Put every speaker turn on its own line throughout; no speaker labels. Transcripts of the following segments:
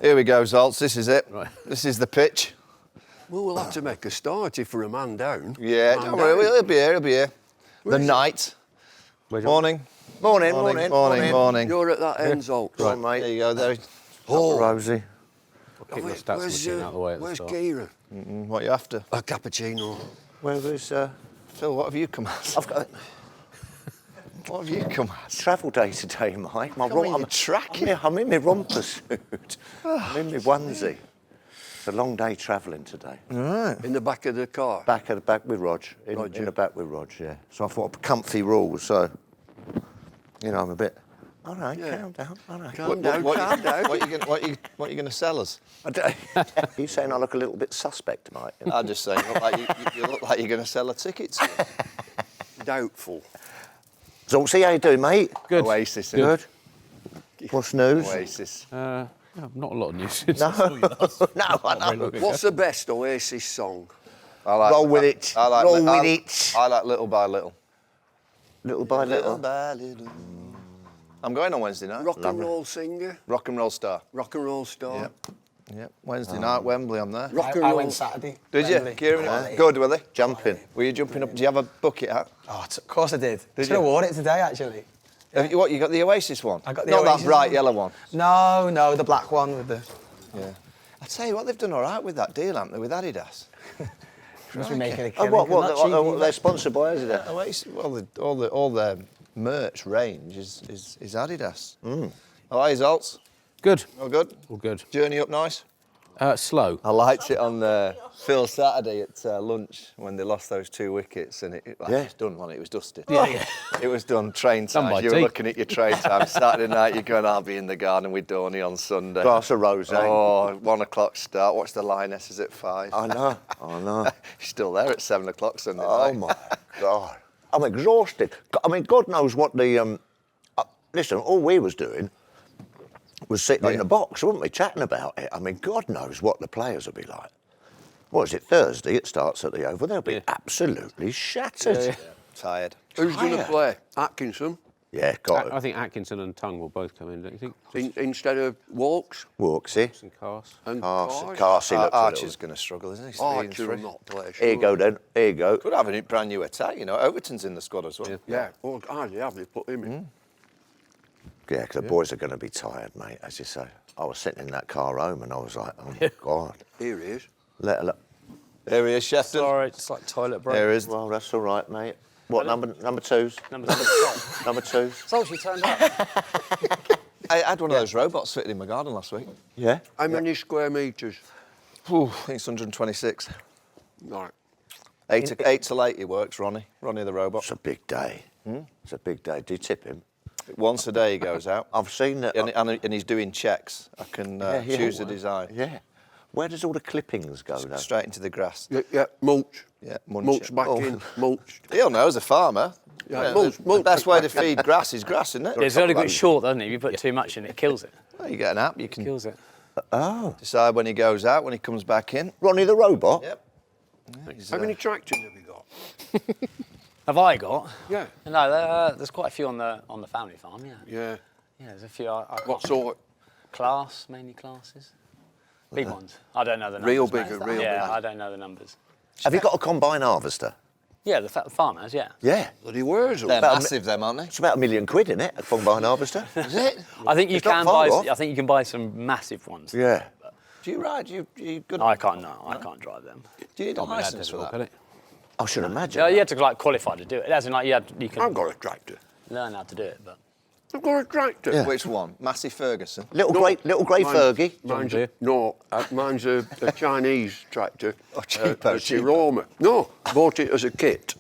Here we go, Zaltz. This is it.
Right.
This is the pitch.
Well, we'll have to make a start if we're a man down.
Yeah, don't worry. He'll be here. He'll be here. The night. Morning. Morning.
You're at that end, Zaltz.
Right, mate. There you go. There.
Rosie. I'll keep my stats machine out of the way at the
Where's
start.
Kieran?
What are you after?
A cappuccino.
Where is...
Phil, what have you come as?
I've got
What have you come as?
travel day today, Mike.
I'm tracking.
I'm in my romper suit. I'm in my onesie. It's a long day travelling today.
Right.
In the back of the car.
Back with Rog. In the back with Rog, yeah. So I thought comfy rules, so... You know, I'm a bit... All right, calm down. All right.
Calm down.
What are you going to sell us?
You saying I look a little bit suspect, Mike?
I'm just saying, you look like you're going to sell a ticket.
Doubtful.
So, see how you doing, mate?
Good.
Oasis.
Good. What's news?
Oasis.
Not a lot of news.
No, I know.
What's the best Oasis song?
I like,
Roll with it.
I like,
Roll with it.
I like Little by Little.
Little by little.
by little. I'm going on Wednesday night.
Rock and roll singer?
Rock and roll star.
Rock and roll star?
Yep. Yep. Wednesday night, Wembley, I'm there.
Rock and
I
roll.
went Saturday.
Did you?
Wembley.
Kieran? Good, were they?
Jumping.
Were you jumping up? Do you have a bucket hat?
Oh, of course I did.
Did
Should have
you?
worn it today, actually.
Have you, what, you got the Oasis one?
I got the
Not
Oasis
that bright
one.
yellow one.
No, the black one with the...
Yeah. I tell you what, they've done all right with that deal, haven't they, with Adidas?
Must be making a
Oh,
killing.
what?
Not cheap either.
They're sponsored by, is it?
Oasis, well, all their merch range is Adidas. How are you, Zaltz?
Good.
All good?
All good.
Journey up nice?
Slow.
I liked it on Phil Saturday at lunch when they lost those 2 wickets and it was done, wasn't it? It was dusted.
Yeah.
It was done, train
Done
time.
by
You were
tea.
looking at your train time. Saturday night, you're going, I'll be in the garden with Dorney on Sunday.
Glass of rosé.
Oh, 1 o'clock start. Watch the Lionesses at 5.
I know.
Still there at 7 o'clock Sunday
Oh,
night.
my God. I'm exhausted. I mean, God knows what the... listen, all we was doing was sitting in the box, weren't we, chatting about it. I mean, God knows what the players will be like. What is it, Thursday? It starts at the Oval. They'll be absolutely shattered.
Tired.
Who's going to
Tired.
play? Atkinson?
Yeah, got
I
it.
think Atkinson and Tongue will both come in, don't you think?
Instead of Walks
Walksy.
And Cars.
and
Carsey looks
Archer's going to struggle, isn't he?
Archer will
3-3.
not play.
Here you go, then. Here you go.
Could have a brand new attack, you know. Overton's in the squad as well.
Yeah, well, hardly have they put him in.
Yeah, because the boys are going to be tired, mate, as you say. I was sitting in that car home and I was like, oh, my God.
Here he is.
Let alone...
There he is, Shefton.
Sorry.
It's like toilet break.
There he is.
Well, that's all right, mate. What, number twos?
Number
Number twos?
So she turned up.
I had one of those robots fitted in my garden last week.
Yeah?
How many square metres?
I think it's 126.
Right.
8 till 8 he works, Ronnie the robot.
It's a big day. It's a big day. Do you tip him?
Once a day he goes out.
I've seen that.
And he's doing checks. I can choose the design.
Yeah. Where does all the clippings go, though?
Straight into the grass.
Yeah, mulch.
Yeah,
Mulch back in, mulched.
He'll know as a farmer.
Yeah,
the
mulch
best way to
back in.
feed grass is grass, isn't it?
It's only got short, doesn't it? If you put too much in, it kills it.
Well, you get an app, you can
Kills it.
Oh.
decide when he goes out, when he comes back in.
Ronnie the robot?
Yep. He's,
How many tractors have you got?
Have I got?
Yeah.
No, there's quite a few on the family farm. Yeah.
Yeah.
Yeah, there's a few. I
What sort?
mainly classes. Big ones. I don't know the numbers.
Real
mate.
bigger, real
Yeah,
bigger.
I don't know the numbers.
Have you got a combine harvester?
Yeah, the farmers. Yeah.
Yeah.
Bloody words.
They're
About a
massive, them, aren't they?
It's about £1 million, isn't it, a combine harvester?
Is it?
I think you
It's not
can
far
buy.
off.
I think you can buy some massive ones.
Yeah.
Do you ride? You good?
I can't. No, I can't drive them.
Do you need a
My dad
licence
does
for
look
that?
at it.
I should imagine.
Yeah, you had to like qualify to do it. As in, like you can
I've got a tractor.
learn how to do it, but
I've got a tractor.
Yeah.
Which one? Massey Ferguson.
Little grey Fergie.
Mine's a Chinese tractor.
Oh, cheapo,
a
cheapo.
Roma. No, bought it as a kit.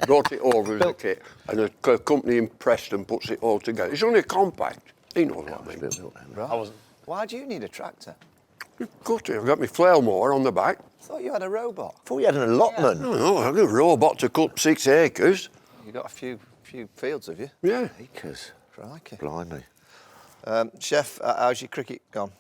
Brought it over as a kit. And a company in Preston puts it all together. It's only a compact. He knows what I mean.
Right.
I wasn't.
Why do you need a tractor?
You've got it. I've got my flail mower on the back.
I thought you had a robot.
I thought you had an allotment.
No, I've got a robot to cut 6 acres.
You got a few fields, have you?
Yeah.
Acres.
Crikey.
Blimey.
Chef, how's your cricket gone?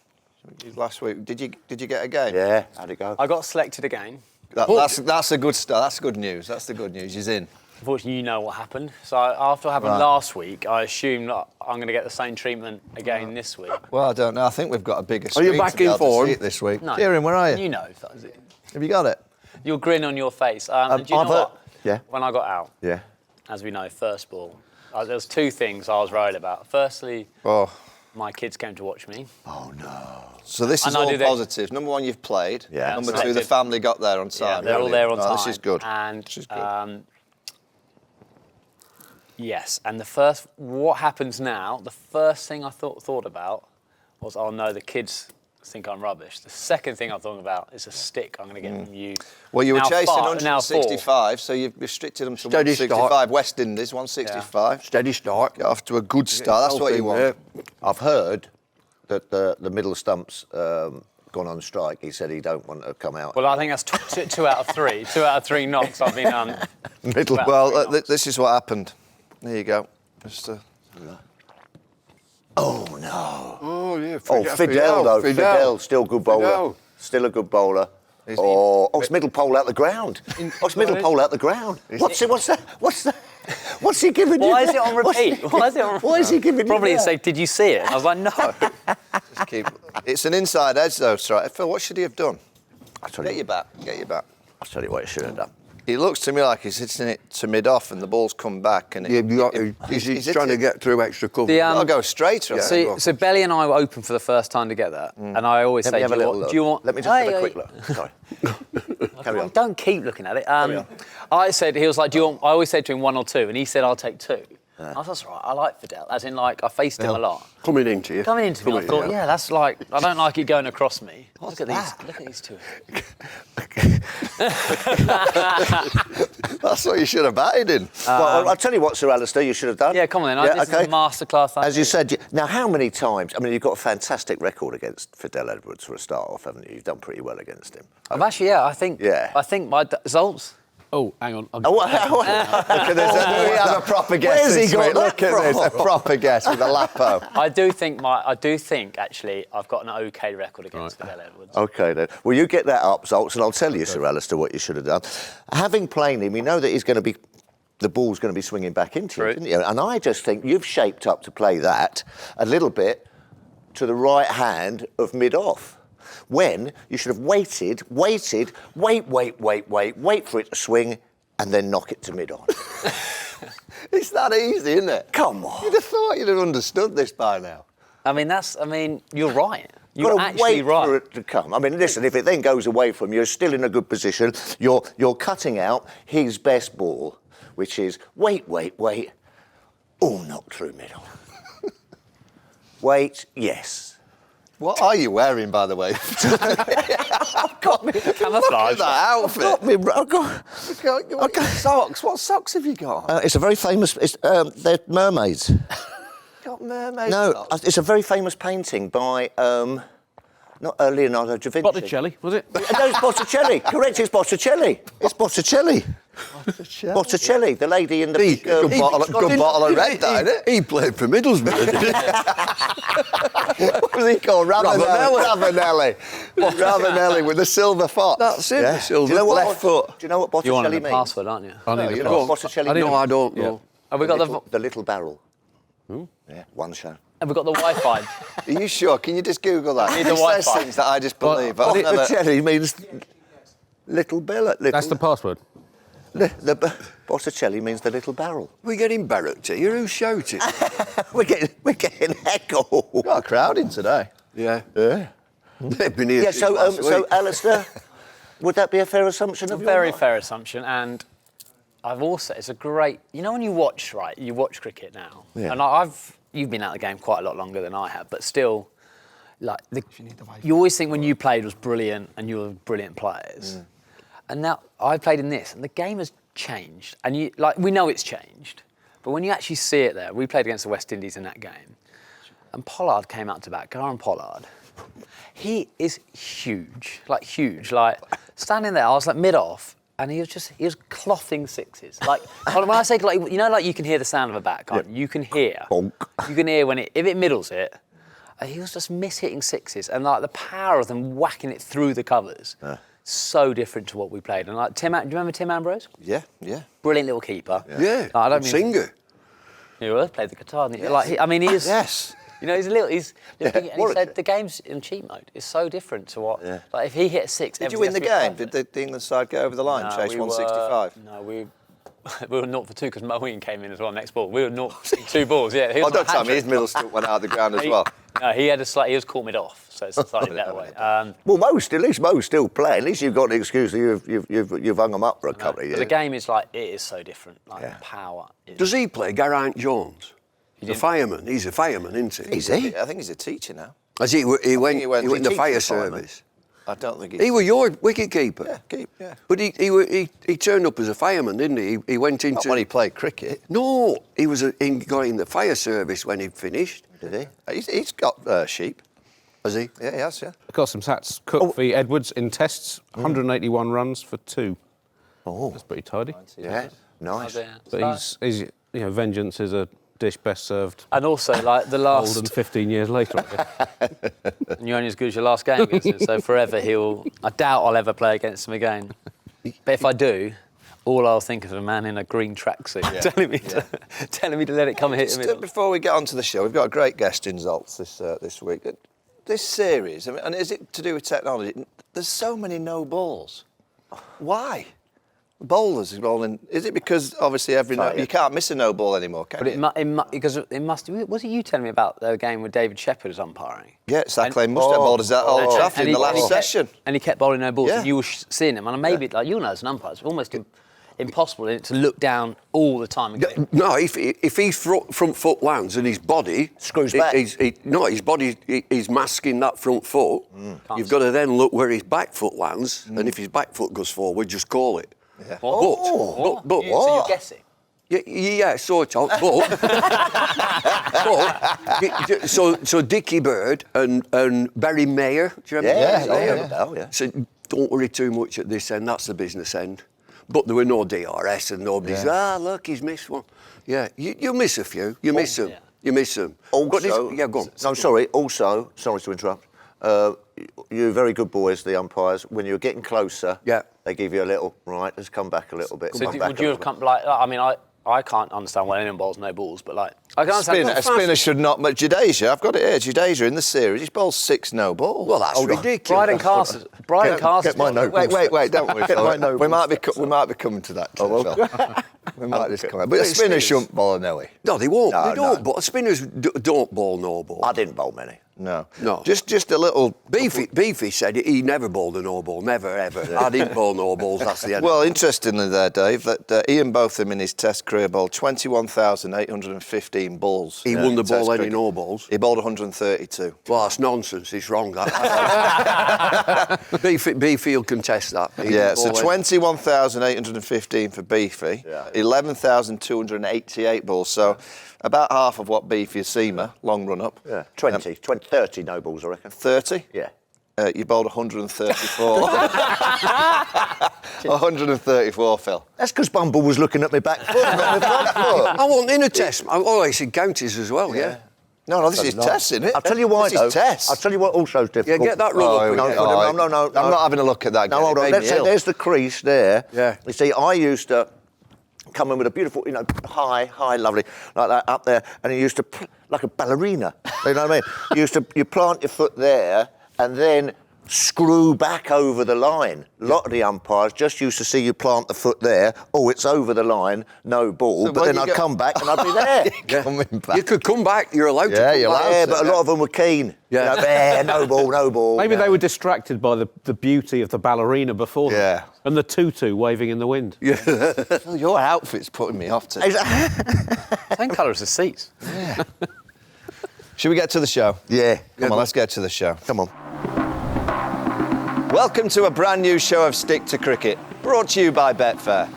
Last week, did you get a game?
Yeah. How'd it go?
I got selected again.
That's a good start. That's good news. That's the good news. He's in.
Unfortunately, you know what happened. So after what happened last week, I assume that I'm going to get the same treatment again this week.
Well, I don't know. I think we've got a bigger
Are
screen
you back
to be
in
able to
form?
see it this week.
No.
Kieran, where are you?
You know if that was it.
Have you got it?
Your grin on your face. Do you know
I've
what?
yeah.
When I got out,
Yeah.
as we know, first ball, there was two things I was worried about. Firstly, my kids came to watch me.
Oh, no.
So this is
And I
all
do that-
positive. Number one, you've played.
Yeah.
Number two,
Selected.
the family got there on
Yeah,
time.
they're all there on time.
This is good.
And
This is good.
yes, and what happens now? The first thing I thought about was, oh no, the kids think I'm rubbish. The second thing I thought about is a stick I'm going to get from you.
Well, you were
Now
chasing
five- now
165, so you've restricted them to
Steady
165.
start.
West Indies, 165.
Steady start.
Get off to a good start. That's what you want.
I've heard that the middle stump's gone on strike. He said he don't want to come out.
Well, I think that's two out of three. 2 out of 3 knocks I've been on.
Middle.
Well, this is what happened. There you go. Just
Oh, no.
Oh, yeah.
Oh, Fidel, though. Fidel, still good bowler.
Fidel.
Still a good bowler. It's middle pole out the ground. It's middle pole out the ground. What's that? What's he giving you?
Why is it on repeat? Why is it on repeat?
Why is he giving you
Probably
that?
say, did you see it? I was like, no.
just keep. It's an inside edge, though, right? Phil, what should he have done?
I'll tell
Get
you,
your back. Get your back.
I'll tell you what he should have done.
He looks to me like he's hitting it to mid-off and the ball's come back. And
He's trying to get through extra cover.
I'll go straight. Right?
So Belly and I were open for the first time together, and I always
Let
say,
me have a little
do
look.
you want?
Let me just have a quick look. Sorry. Carry on.
Don't keep looking at it. I said, he was like, do you want? I always said to him 1 or 2, and he said, I'll take 2. I was that's right. I like Fidel, as in like I faced him a lot.
Coming into you.
Coming into me, I thought, yeah, that's like I don't like it going across me. Look at these two.
That's what you should have batted in.
Well, I'll tell you what, Sir Alastair, you should have done.
Yeah, come on then. This is a masterclass.
As you said, now how many times? I mean, you've got a fantastic record against Fidel Edwards for a start off, haven't you? You've done pretty well against him.
I've actually, I think my Zoltz.
Oh, hang on.
Look at this. We have a proper guest.
Where's he
this
got
week.
that
Look at this. A
from?
proper guest with a lapo.
I do think actually I've got an okay record against Fidel Edwards.
Okay then. Well, you get that up, Zoltz, and I'll tell you, Sir Alastair, what you should have done. Having played him, you know that the ball's going to be swinging back into you, didn't you? And I just think you've shaped up to play that a little bit to the right hand of mid-off. When you should have waited for it to swing and then knock it to mid-on.
It's that easy, isn't it?
Come on.
You'd have thought you'd have understood this by now.
I mean, you're right. You're
You've got to
actually
wait
right.
for it to come. I mean, listen, if it then goes away from you, you're still in a good position. You're cutting out his best ball, which is wait. Oh, knock through middle. Wait, yes.
What are you wearing, by the way?
Got me.
Camouflage.
Look at that outfit.
I've got
Socks. What socks have you got?
it's a very famous. They're mermaids.
Got mermaid
No,
socks.
it's a very famous painting by not Leonardo da Vinci.
Botticelli, was it?
No, it's Botticelli. Correct, it's Botticelli. It's Botticelli. Botticelli, the lady in the big...
Good bottle of red, that, isn't it?
He played for Middlesbrough, didn't he?
What was he called? Ravanelli. Ravanelli with the silver fox.
That's it, the silver
Do you know what,
left foot.
Do you know what
You
Botticelli
want the
means?
password, aren't you?
I need
You
the
know what Botticelli means?
No, I don't know.
Have we got
The little barrel. Yeah, one show.
Have we got the Wi-Fi?
Are you sure? Can you just Google that?
Need the
He says
Wi-Fi.
things that I just believe. I've never-
Botticelli means little barrel.
That's the password.
Botticelli means the little barrel.
We're getting barracked here. Who's shouting?
We're getting echo.
Got a crowd in today.
Yeah. They've been here
Yeah,
since last
so
week.
Alastair, would that be a fair assumption of yours?
Very fair assumption, and I've also it's a great. You know when you watch cricket now, and you've been out the game quite a lot longer than I have, but still, like you always think when you played was brilliant and you were brilliant players, and now I played in this, and the game has changed, and we know it's changed, but when you actually see it there, we played against the West Indies in that game, and Pollard came out to bat, Garan Pollard. He is huge, like standing there. I was like mid-off, and he was clothing sixes. Like when I say like you can hear the sound of a bat, can't you? You can hear.
Bonk.
You can hear if it middles it. He was just miss-hitting sixes, and like the power of them whacking it through the covers. so different to what we played. And like do you remember Tim Ambrose?
Yeah.
Brilliant little keeper.
Yeah,
I don't
singer.
He played the guitar. Didn't he? Like, he is.
Yes.
You know, he's looking, and he
What
said the game's in cheat mode. It's so different to what.
Yeah.
Like if he hit 6,
Did you win the game? Did the England side get over the line? Chase 165.
No, we were 0 for 2 because Moeen came in as well next ball. We were 0 for 2 balls. Yeah.
Oh, don't tell me his middle stick went out of the ground as well.
No, he was caught mid off, so it's slightly that way.
Well, at least Mo's still playing. At least you've got the excuse that you've hung him up for a couple of years.
The game is it is so different. Like power.
Does he play Geraint Jones? The fireman. He's a fireman, isn't he?
Is he?
I think he's a teacher now.
As he went in the
teaches
fire
the fireman.
service.
I don't think
He was your wicket keeper.
Yeah.
But he turned up as a fireman, didn't he? He went into.
Not when he played cricket.
No, he was got in the fire service when he finished.
Did he? He's got sheep.
Has he?
Yeah, he has, yeah.
I got some stats. Cook v Edwards in tests, 181 runs for 2.
Oh,
That's pretty tidy.
yeah, nice.
But he's vengeance is a dish best served
And also, like the
more
last,
than 15 years later. I guess.
and you're only as good as your last game against him. So forever I doubt I'll ever play against him again. But if I do, all I'll think of is a man in a green tracksuit telling me to let it come and hit him.
Before we get on to the show, we've got a great guest in Zaltz this week. This series, and is it to do with technology? There's so many no balls. Why? Bowlers is bowling. Is it because obviously you can't miss a no ball anymore, can you?
But because it must. Was it you telling me about the game with David Shepherd as umpiring?
Yeah, Sachin must have bowled us at Old Trafford in the last session.
And he kept bowling no balls,
Yeah.
and you were seeing him. And maybe, like you'll know as an umpire, it's almost impossible to look down all the time. And go,
No, if his front foot lands and his body
Screws back.
His body is masking that front foot. You've got to then look where his back foot lands, and if his back foot goes forward, just call it.
Yeah.
But
so you're guessing.
Yeah, sort of. But so Dickie Bird and Barry Mayer, do you remember?
Yeah.
So don't worry too much at this end. That's the business end. But there were no DRS and nobody's. Look, he's missed one. Yeah, you miss a few. You miss them.
Yeah.
You miss them.
Also,
go on.
No, sorry. Also, sorry to interrupt. You very good boys, the umpires. When you're getting closer, they give you a little right. Let's come back a little bit.
So would you have come like? I mean, I can't understand why anyone bowls no balls, but like I can understand.
A spinner should not. But Jadeja, I've got it here. Jadeja in the series, he's bowled 6 no balls.
Well, that's ridiculous.
Brian Carson.
Get my note.
Wait, don't worry.
Get my note.
We might be coming to that. Phil. We might just come out. But a spinner shouldn't bowl a no-way.
No, they won't.
No,
they don't.
no.
But spinners don't bowl no ball.
I didn't bowl many.
No. Just a little.
Beefy said he never bowled a no ball, never ever. I didn't bowl no balls. That's the end.
Well, interestingly, there, Dave, that Ian Botham in his Test career bowled 21,815 balls.
He won the
Test
ball any
cricket.
no balls.
He bowled 132.
Well, that's nonsense. It's wrong. That. Beefy will contest that. He
Yeah,
didn't
so
bowl
21,815 for Beefy, 11,288 balls. So about half of what Beefy has Seamer, long run up.
Yeah, 30 no balls, I reckon.
30?
Yeah.
You bowled 134. 134, Phil.
That's because Bumble was looking at me back foot, not my front foot.
I want in a test. Oh, I said counties as well, yeah.
No, this is Test, isn't it?
I'll tell you why,
This
though.
is Test.
I'll tell you what also is difficult.
Yeah, get that run up.
No.
I'm not having a look at that.
No, hold on. Let's say there's the crease there.
Yeah.
You see, I used to come in with a beautiful, high, lovely, like that up there, and you used to, like a ballerina. You know what I mean? You plant your foot there, and then screw back over the line. A lot of the umpires just used to see you plant the foot there. Oh, it's over the line, no ball.
So
but then I'd come back and I'd be there.
Coming back.
You could come back. You're allowed to.
Yeah,
come
you're
back.
allowed
Yeah,
to.
but a lot of them were keen.
Yeah.
There, no ball.
Maybe they were distracted by the beauty of the ballerina before them.
Yeah.
And the tutu waving in the wind. Yeah.
Phil, your outfit's putting me off today.
Same colour as the seats.
Yeah. Should we get to the show?
Yeah.
Come on, let's get to the show.
Come on.
Welcome to a brand new show of Stick to Cricket, brought to you by Betfair.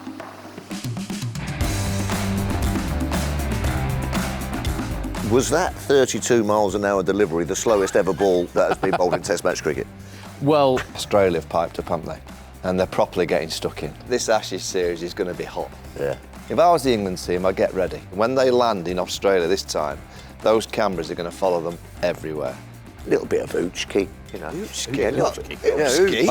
Was that 32 miles an hour delivery the slowest ever ball that has been bowled in Test match cricket?
Well,
Australia have piped up, haven't they? And they're properly getting stuck in. This Ashes series is going to be hot.
Yeah.
If I was the England team, I'd get ready. When they land in Australia this time, those cameras are going to follow them everywhere.
little bit of Uchki, you know.
Uchki?
Yeah,
Uchki?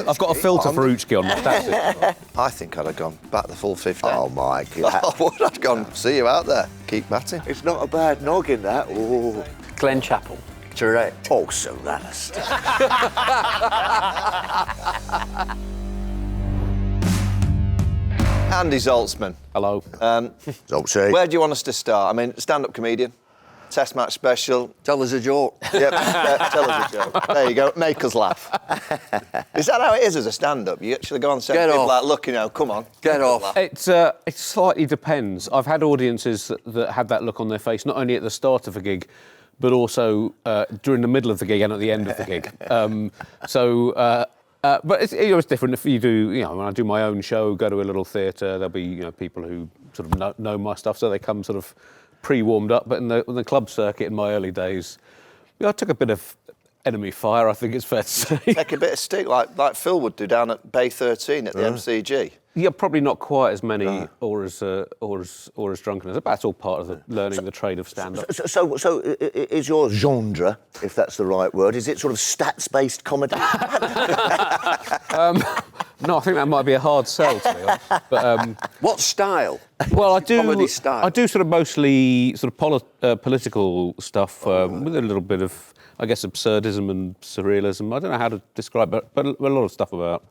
I've got a filter for Uchki on my stats.
I think I'd have gone back the full 50.
Oh, Mike.
I would. I'd gone, see you out there. Keep batting.
It's not a bad noggin, that. Oh,
Glen Chapel.
Correct.
oh, Sir Alastair.
Andy Zaltzman.
Hello.
Zaltzman.
Where do you want us to start? I mean, stand-up comedian, test match special.
Tell us a joke.
Yep, tell us a joke. There you go, make us laugh. Is that how it is as a stand-up? You actually go on set,
Get
people
off.
like, look, you know, come on.
Get
make us
off.
laugh.
It slightly depends. I've had audiences that had that look on their face, not only at the start of a gig, but also during the middle of the gig and at the end of the gig. But it's different if you do, when I do my own show, go to a little theatre, there'll be, people who sort of know my stuff, so they come sort of pre-warmed up. But in the club circuit in my early days, I took a bit of enemy fire, I think it's fair to say.
Take a bit of stick, like Phil would do down at Bay 13 at the MCG.
Yeah, probably not quite as many or as drunken as. But that's all part of learning the trade of stand-up.
So is your genre, if that's the right word, is it sort of stats-based comedy?
No, I think that might be a hard sell, to be honest. But,
What style?
well, I do.
Comedy style.
I do sort of mostly sort of political stuff with a little bit of, I guess, absurdism and surrealism. I don't know how to describe it, but a lot of stuff about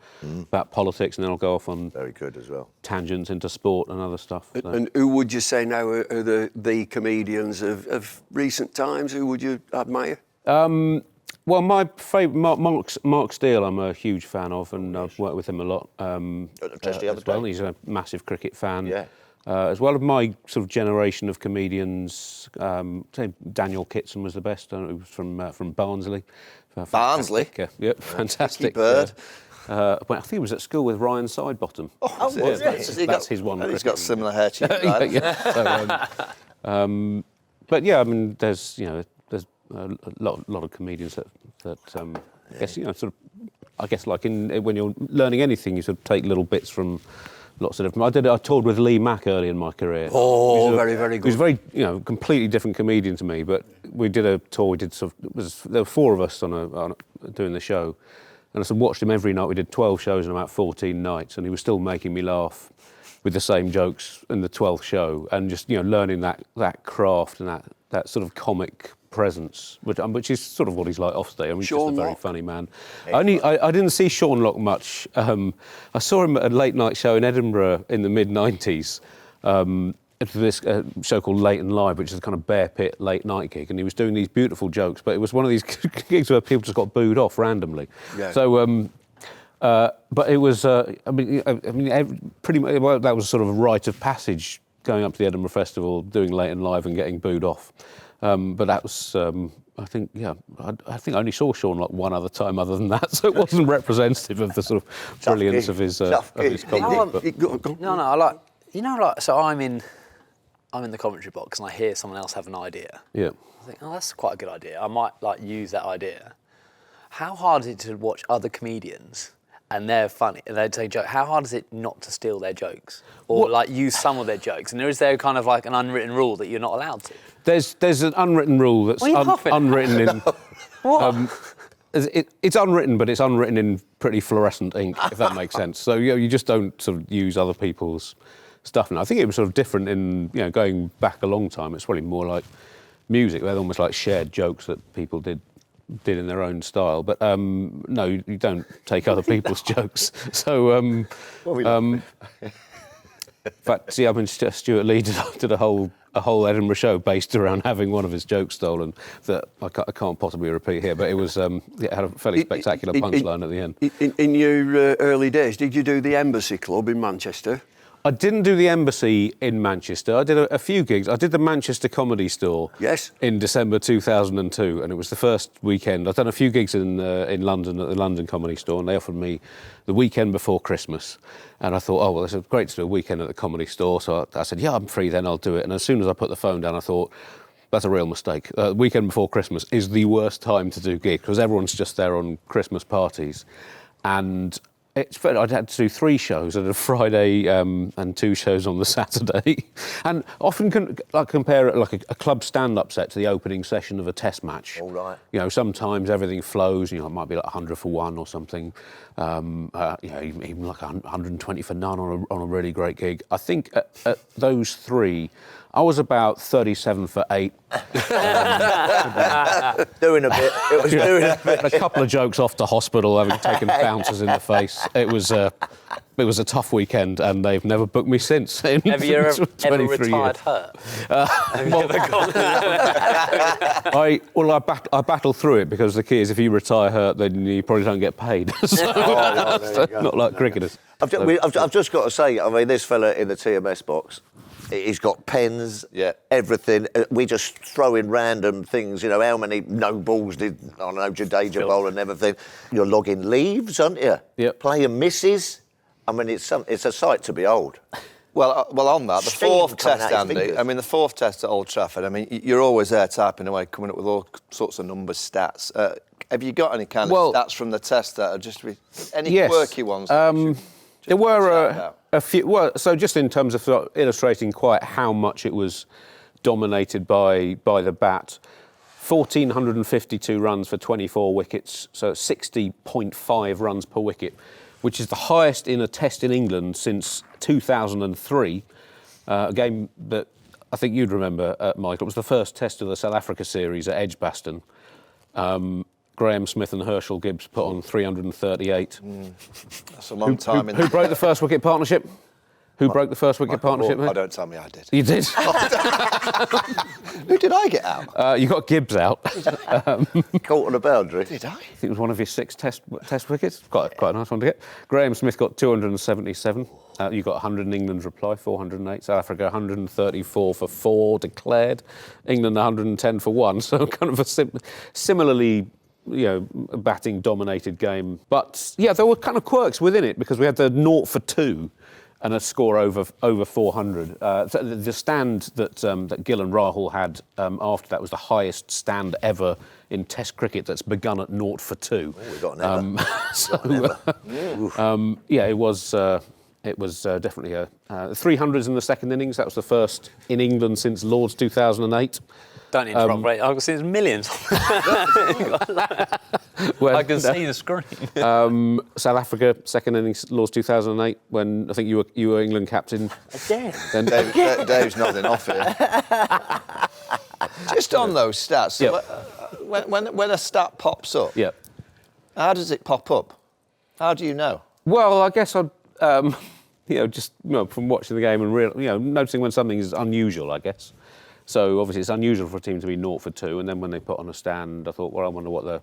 politics, and then I'll go off on
Very good as well.
tangents into sport and other stuff. So.
And who would you say now are the comedians of recent times? Who would you admire?
Well, my favourite, Mark Steele, I'm a huge fan of, and I've worked with him a lot.
Just the other
as well.
day.
He's a massive cricket fan.
Yeah.
As well as my sort of generation of comedians, say Daniel Kitson was the best. He was from Barnsley.
Barnsley?
Yep, fantastic.
bird.
Well, I think he was at school with Ryan Sidebottom. That's his one.
He's got similar hair to you,
Yeah,
right?
yeah. So, but yeah, I mean, there's a lot of comedians that I guess sort of, I guess like when you're learning anything, you sort of take little bits from lots of different. I toured with Lee Mack early in my career.
Oh, very, very good.
He was very, completely different comedian to me. But we did a tour. We did there were four of us on doing the show, and I sort of watched him every night. We did 12 shows in about 14 nights, and he was still making me laugh with the same jokes in the 12th show, and just learning that craft and that sort of comic presence, which is sort of what he's like off stage. I mean, he's just a
Sean
very
Locke.
funny man. I didn't see Sean Locke much. I saw him at a late night show in Edinburgh in the mid-90s. For this show called Late and Live, which is a kind of bear pit late night gig, and he was doing these beautiful jokes, but it was one of these gigs where people just got booed off randomly.
Yeah.
So, but it was, pretty much, well, that was sort of a rite of passage going up to the Edinburgh Festival, doing Late and Live and getting booed off. But that was, I think I only saw Sean like one other time other than that, so it wasn't representative of the sort of brilliance of his comedy. But-
No, I like, so I'm in the commentary box and I hear someone else have an idea.
Yeah.
I think, that's quite a good idea. I might use that idea. How hard is it to watch other comedians and they're funny and they say jokes? How hard is it not to steal their jokes or use some of their jokes? And is there kind of like an unwritten rule that you're not allowed to?
There's an unwritten rule that's
What are you puffing at?
unwritten in.
What?
It's unwritten, but it's unwritten in pretty fluorescent ink, if that makes sense. So you just don't sort of use other people's stuff. And I think it was sort of different in going back a long time. It's probably more like music. They're almost like shared jokes that people did in their own style. But no, you don't take other people's jokes. So in fact, see, I mean, Stuart Lee did a whole Edinburgh show based around having one of his jokes stolen that I can't possibly repeat here, but it was it had a fairly spectacular punchline at the end.
In your early days, did you do the Embassy Club in Manchester?
I didn't do the Embassy in Manchester. I did a few gigs. I did the Manchester Comedy Store in December 2002, and it was the first weekend. I've done a few gigs in London at the London Comedy Store, and they offered me the weekend before Christmas. And I thought, oh, well, it's great to do a weekend at the Comedy Store. So I said, yeah, I'm free then, I'll do it. And as soon as I put the phone down, I thought, that's a real mistake. Weekend before Christmas is the worst time to do gigs because everyone's just there on Christmas parties. And it's fair. I'd had to do 3 shows. I did a Friday and 2 shows on the Saturday, and often compare it like a club stand-up set to the opening session of a Test match.
All right.
You know, sometimes everything flows. You know, it might be like 100 for 1 or something. You know, even like 120 for none on a really great gig. I think at those 3, I was about 37 for 8.
Doing a bit. It was doing a bit.
A couple of jokes off to hospital, having taken bouncers in the face. It was a tough weekend, and they've never booked me since.
Have you ever
23
retired
years.
hurt? Have you ever gone?
I battle through it, because the key is if you retire hurt, then you probably don't get paid. So, not like cricketers.
I've just got to say, I mean, this fella in the TMS box, he's got pens, everything. We just throw in random things, you know, how many no balls did, I don't know, Jadeja bowl and everything. You're logging leaves, aren't you?
Yep.
Playing misses. I mean, it's a sight to behold.
Well, on that, the
Steam
4th
coming
test,
out his
Andy.
fingers.
I mean, the 4th test at Old Trafford. I mean, you're always there typing away, coming up with all sorts of numbers, stats. Have you got any kind of stats from the test that are just any quirky ones?
There were a few. Well, so just in terms of illustrating quite how much it was dominated by the bat. 1,452 runs for 24 wickets, so 60.5 runs per wicket, which is the highest in a test in England since 2003. A game that I think you'd remember, Michael. It was the first test of the South Africa series at Edgbaston. Graham Smith and Herschel Gibbs put on 338.
That's a long time.
Who broke the first wicket partnership? Who broke the first wicket partnership?
Oh, don't tell me I did.
You did.
Who did I get out?
You got Gibbs out.
Caught on a boundary.
Did I?
It was one of his 6 test wickets. Quite a nice one to get. Graham Smith got 277. You got 100 in England's reply, 408. South Africa 134 for 4 declared. England 110 for 1. So kind of a similarly, you know, batting dominated game. But yeah, there were kind of quirks within it, because we had the 0 for 2. And a score over 400. The stand that Gill and Rahul had after that was the highest stand ever in Test cricket that's begun at 0 for 2.
Oh, we got never.
Yeah, it was definitely a 300s in the second innings. That was the first in England since Lord's 2008.
Don't interrupt, mate. I can see there's millions. I can see the screen.
South Africa, second innings, Lord's 2008, when I think you were England captain.
Again?
Then Dave's nodding off here. Just on those stats, so when a stat pops up, how does it pop up? How do you know?
Well, I guess I'd, from watching the game and noticing when something is unusual, I guess. So obviously it's unusual for a team to be 0 for 2, and then when they put on a stand, I thought, well, I wonder what the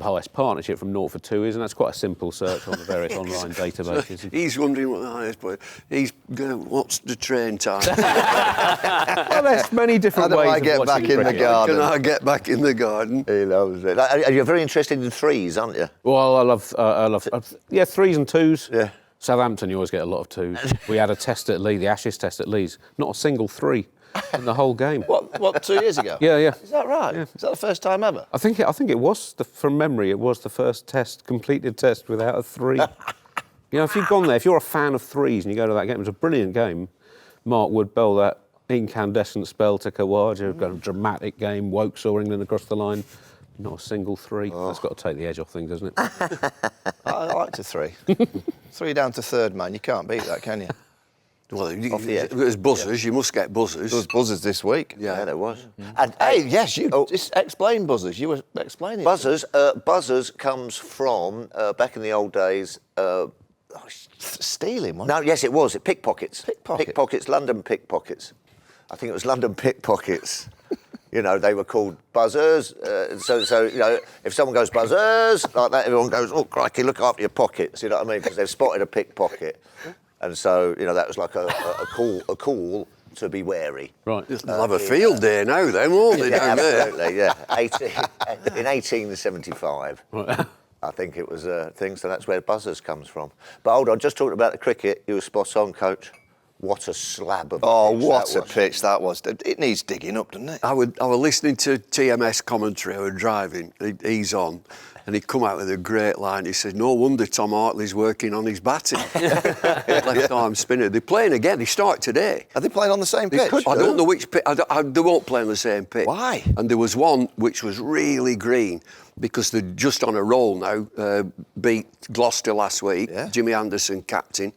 highest partnership from 0 for 2 is, and that's quite a simple search on the various online databases.
He's wondering what the highest, but he's going, what's the train time?
Well, there's many different ways
I get
of
back
watching
in the
cricket.
garden?
Can I get back in the garden?
He loves it. You're very interested in threes, aren't you?
Well, I love 3s and 2s.
Yeah.
Southampton, you always get a lot of 2s. We had a test at Leeds, the Ashes test at Leeds, not a single 3 in the whole game.
What 2 years ago?
Yeah.
Is that right? Yeah. Is that the first time ever?
I think it was, from memory, it was the first completed test without a 3. If you've gone there, if you're a fan of 3s and you go to that game, it was a brilliant game. Mark Wood bowled that incandescent spell to Khawaja, got a dramatic game, saw England across the line. Not a single 3. That's got to take the edge off things, doesn't it?
I liked a 3. 3 down to third man. You can't beat that, can you?
Well, there's buzzers. You must get buzzers.
There was buzzers this week.
Yeah, there was.
And yes, you just explain buzzers. You were explaining
buzzers. Buzzers comes from back in the old days.
Stealing, wasn't
No, yes, it was. Pickpockets.
Pickpockets.
London pickpockets. I think it was London pickpockets. They were called buzzers. So if someone goes buzzers like that, everyone goes, oh crikey, look after your pockets. You know what I mean? Because they've spotted a pickpocket. And so, that was like a call to be wary.
Right.
They'll have a field day now, then, won't they?
Yeah, absolutely, yeah. In 1875, I think it was a thing, so that's where buzzers comes from. But hold on, just talking about the cricket, you were spot on, Coach. What a slab of
Oh,
pitch
what
that
a
was.
pitch that was. It needs digging up, doesn't it?
I was listening to TMS commentary. I was driving. He's on, and he come out with a great line. He said, "No wonder Tom Hartley's working on his batting." Left arm spinner. They're playing again. They start today.
Are they playing on the same pitch?
I don't know which pitch. They won't play on the same pitch.
Why?
And there was one which was really green because they're just on a roll now. Beat Gloucester last week.
Yeah.
Jimmy Anderson captain.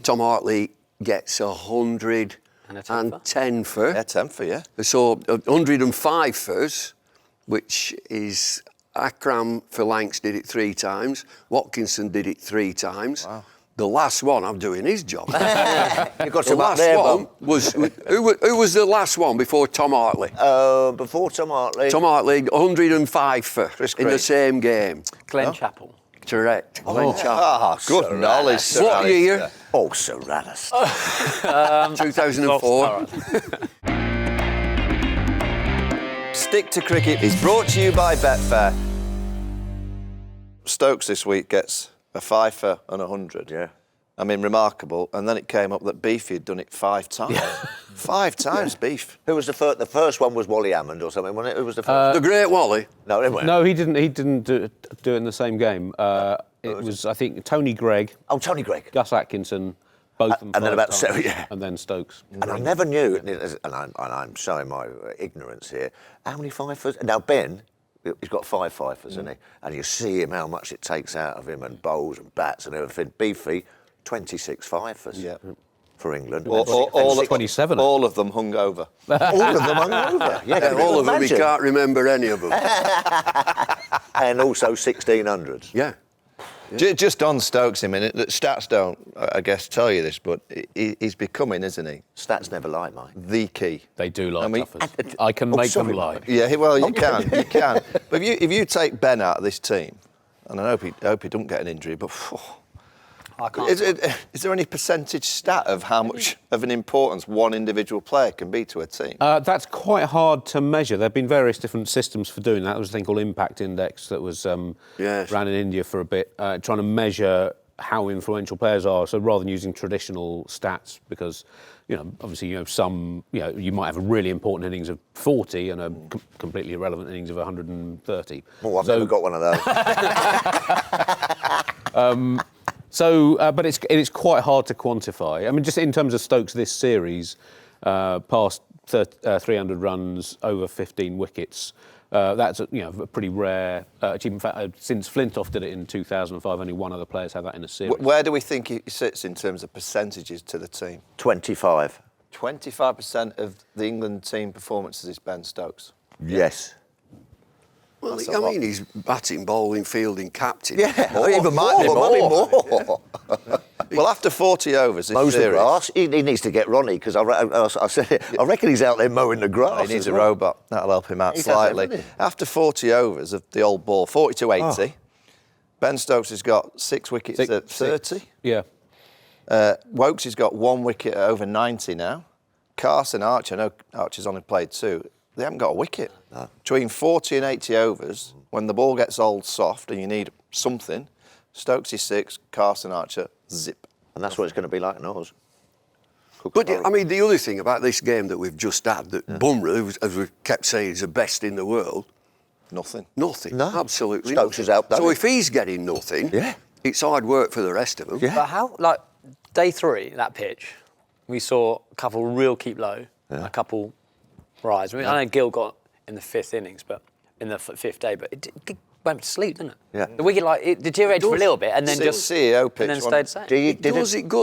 Tom Hartley gets 110 for.
Yeah, 10 for, yeah.
So 105 first, which is Akram for Lanks did it 3 times. Watkinson did it 3 times.
Wow.
The last one, I'm doing his job.
You got
The
some up
last
there,
one
Bob.
was who was the last one before Tom Hartley?
Before Tom Hartley.
Tom Hartley 105 for
Chris
in the
Craig.
same game.
Glenn Chappell.
Correct. Glenn Chappell.
Ah, good
Sir
knowledge,
Alice.
Sir
What
Alice.
year?
Oh, Sir Alistair.
2004.
Stick to Cricket is brought to you by Betfair. Stokes this week gets a 5 for and 100.
Yeah.
I mean, remarkable. And then it came up that Beefy had done it 5 times. 5 times, Beef.
Who was the first? The first one was Wally Hammond or something, wasn't it? Who was the first?
The Great Wally.
No, it wasn't.
No, he didn't do it in the same game. It was, I think, Tony Gregg,
Oh, Tony Gregg.
Gus Atkinson, both of them.
and then
5
about
times,
7, yeah.
and then Stokes.
And I never knew, and I'm showing my ignorance here, how many fifers? Now, Ben, he's got 5 fifers, hasn't he? And you see him, how much it takes out of him, and bowls and bats and everything. Beefy, 26 fifers
Yeah.
for England.
All
27.
All of them hung over.
All of them hung over. Yeah, can you
All of them, he
imagine?
can't remember any of them.
And also 1600s.
Yeah.
Just on Stokes a minute, the stats don't, I guess, tell you this, but he's becoming, isn't he,
Stats never lie, mate.
the key.
They do lie,
I mean-
Tuffers. I can make them
sorry,
lie.
mate.
Yeah, well, you can. But if you take Ben out of this team, and I hope he don't get an injury, but
I can't.
is there any percentage stat of how much of an importance one individual player can be to a team?
That's quite hard to measure. There have been various different systems for doing that. There was a thing called Impact Index that was
Yes.
ran in India for a bit, trying to measure how influential players are. So rather than using traditional stats, because obviously some you might have a really important innings of 40 and a completely irrelevant innings of 130.
Oh, I've never got one of those.
But it's quite hard to quantify. I mean, just in terms of Stokes this series, past 300 runs, over 15 wickets. That's a pretty rare achievement. In fact, since Flintoff did it in 2005, only one other player's had that in a series.
Where do we think he sits in terms of percentages to the team?
25.
25% of the England team performances is Ben Stokes.
Yes.
Well,
That's a
I
lot.
mean, he's batting, bowling, fielding, captain.
Yeah,
More,
even might be more.
Well, after 40 overs this
Mows the
series,
grass. He needs to get Ronnie, because I said it. I reckon he's out there mowing the grass.
he needs
as
a
well.
robot. That'll help him out
He does,
slightly.
doesn't he?
After 40 overs of the old ball, 40 to 80, Ben Stokes has got 6 wickets at 30.
Yeah.
Wokes has got 1 wicket at over 90 now. Carson, Archer, I know Archer's only played 2. They haven't got a wicket.
No.
Between 40 and 80 overs, when the ball gets old soft and you need something, Stokes is 6, Carson, Archer, zip.
And that's what it's going to be like in Oz.
But I mean, the other thing about this game that we've just had, that Bumrah, as we kept saying, is the best in the world.
Nothing.
Nothing.
No.
Absolutely.
Stokes
nothing.
is out, doesn't
So
he?
if he's getting nothing,
Yeah.
it's hard work for the rest of them.
Yeah.
But how, like, day 3, that pitch, we saw a couple real keep low, a couple rise. I mean, I know Gill got in the 5th innings, but in the 5th day, but it went to sleep, didn't it?
Yeah.
The wicket, like, it deteriorated for a little bit and then just
CEO pitch.
and then stayed the same.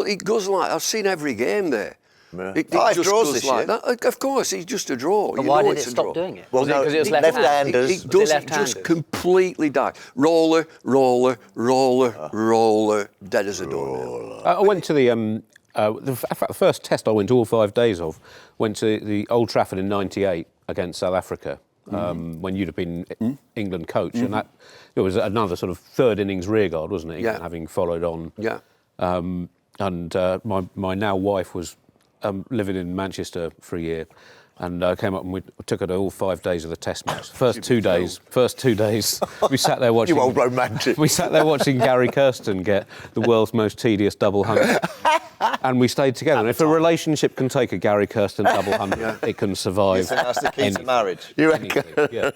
It goes like, I've seen every game there.
Yeah.
It
5
just
draws
goes
this
like
year.
that. Of course, it's just a draw.
But
You
why
know
did
it's
it
a
stop
draw.
doing it?
Well,
Was it
no,
because it was
left-handers.
left-handers?
It
Was it
does. It
left-handers?
just completely died. Roller, dead as a doornail.
I went to the first test I went to all 5 days of, went to the Old Trafford in '98 against South Africa, when you'd have been England coach, and that it was another sort of 3rd innings rearguard, wasn't it?
Yeah.
Having followed on.
Yeah.
My now wife was living in Manchester for a year, and came up and we took her to all 5 days of the Test match. First two days, we sat there watching.
You old romantic.
We sat there watching Gary Kirsten get the world's most tedious double hundred. and we stayed together. And if a relationship can take a Gary Kirsten double hundred, it can survive.
You think that's the key to marriage?
You reckon?
Yeah.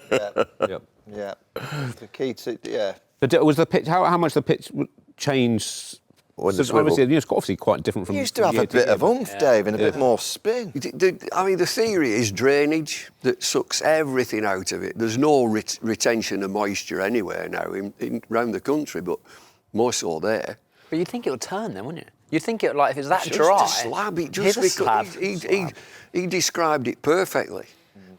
Yeah. The key to, yeah.
But was the pitch, how much the pitch changed?
When the
So obviously, it's obviously quite different from.
You used to have a bit of oomph, Dave, and a bit more spin.
The theory is drainage that sucks everything out of it. There's no retention of moisture anywhere now around the country, but more so there.
But you'd think it would turn then, wouldn't you? You'd think it, like, if it's that
It's
dry...
just a slab.
Here's a slab.
He described it perfectly.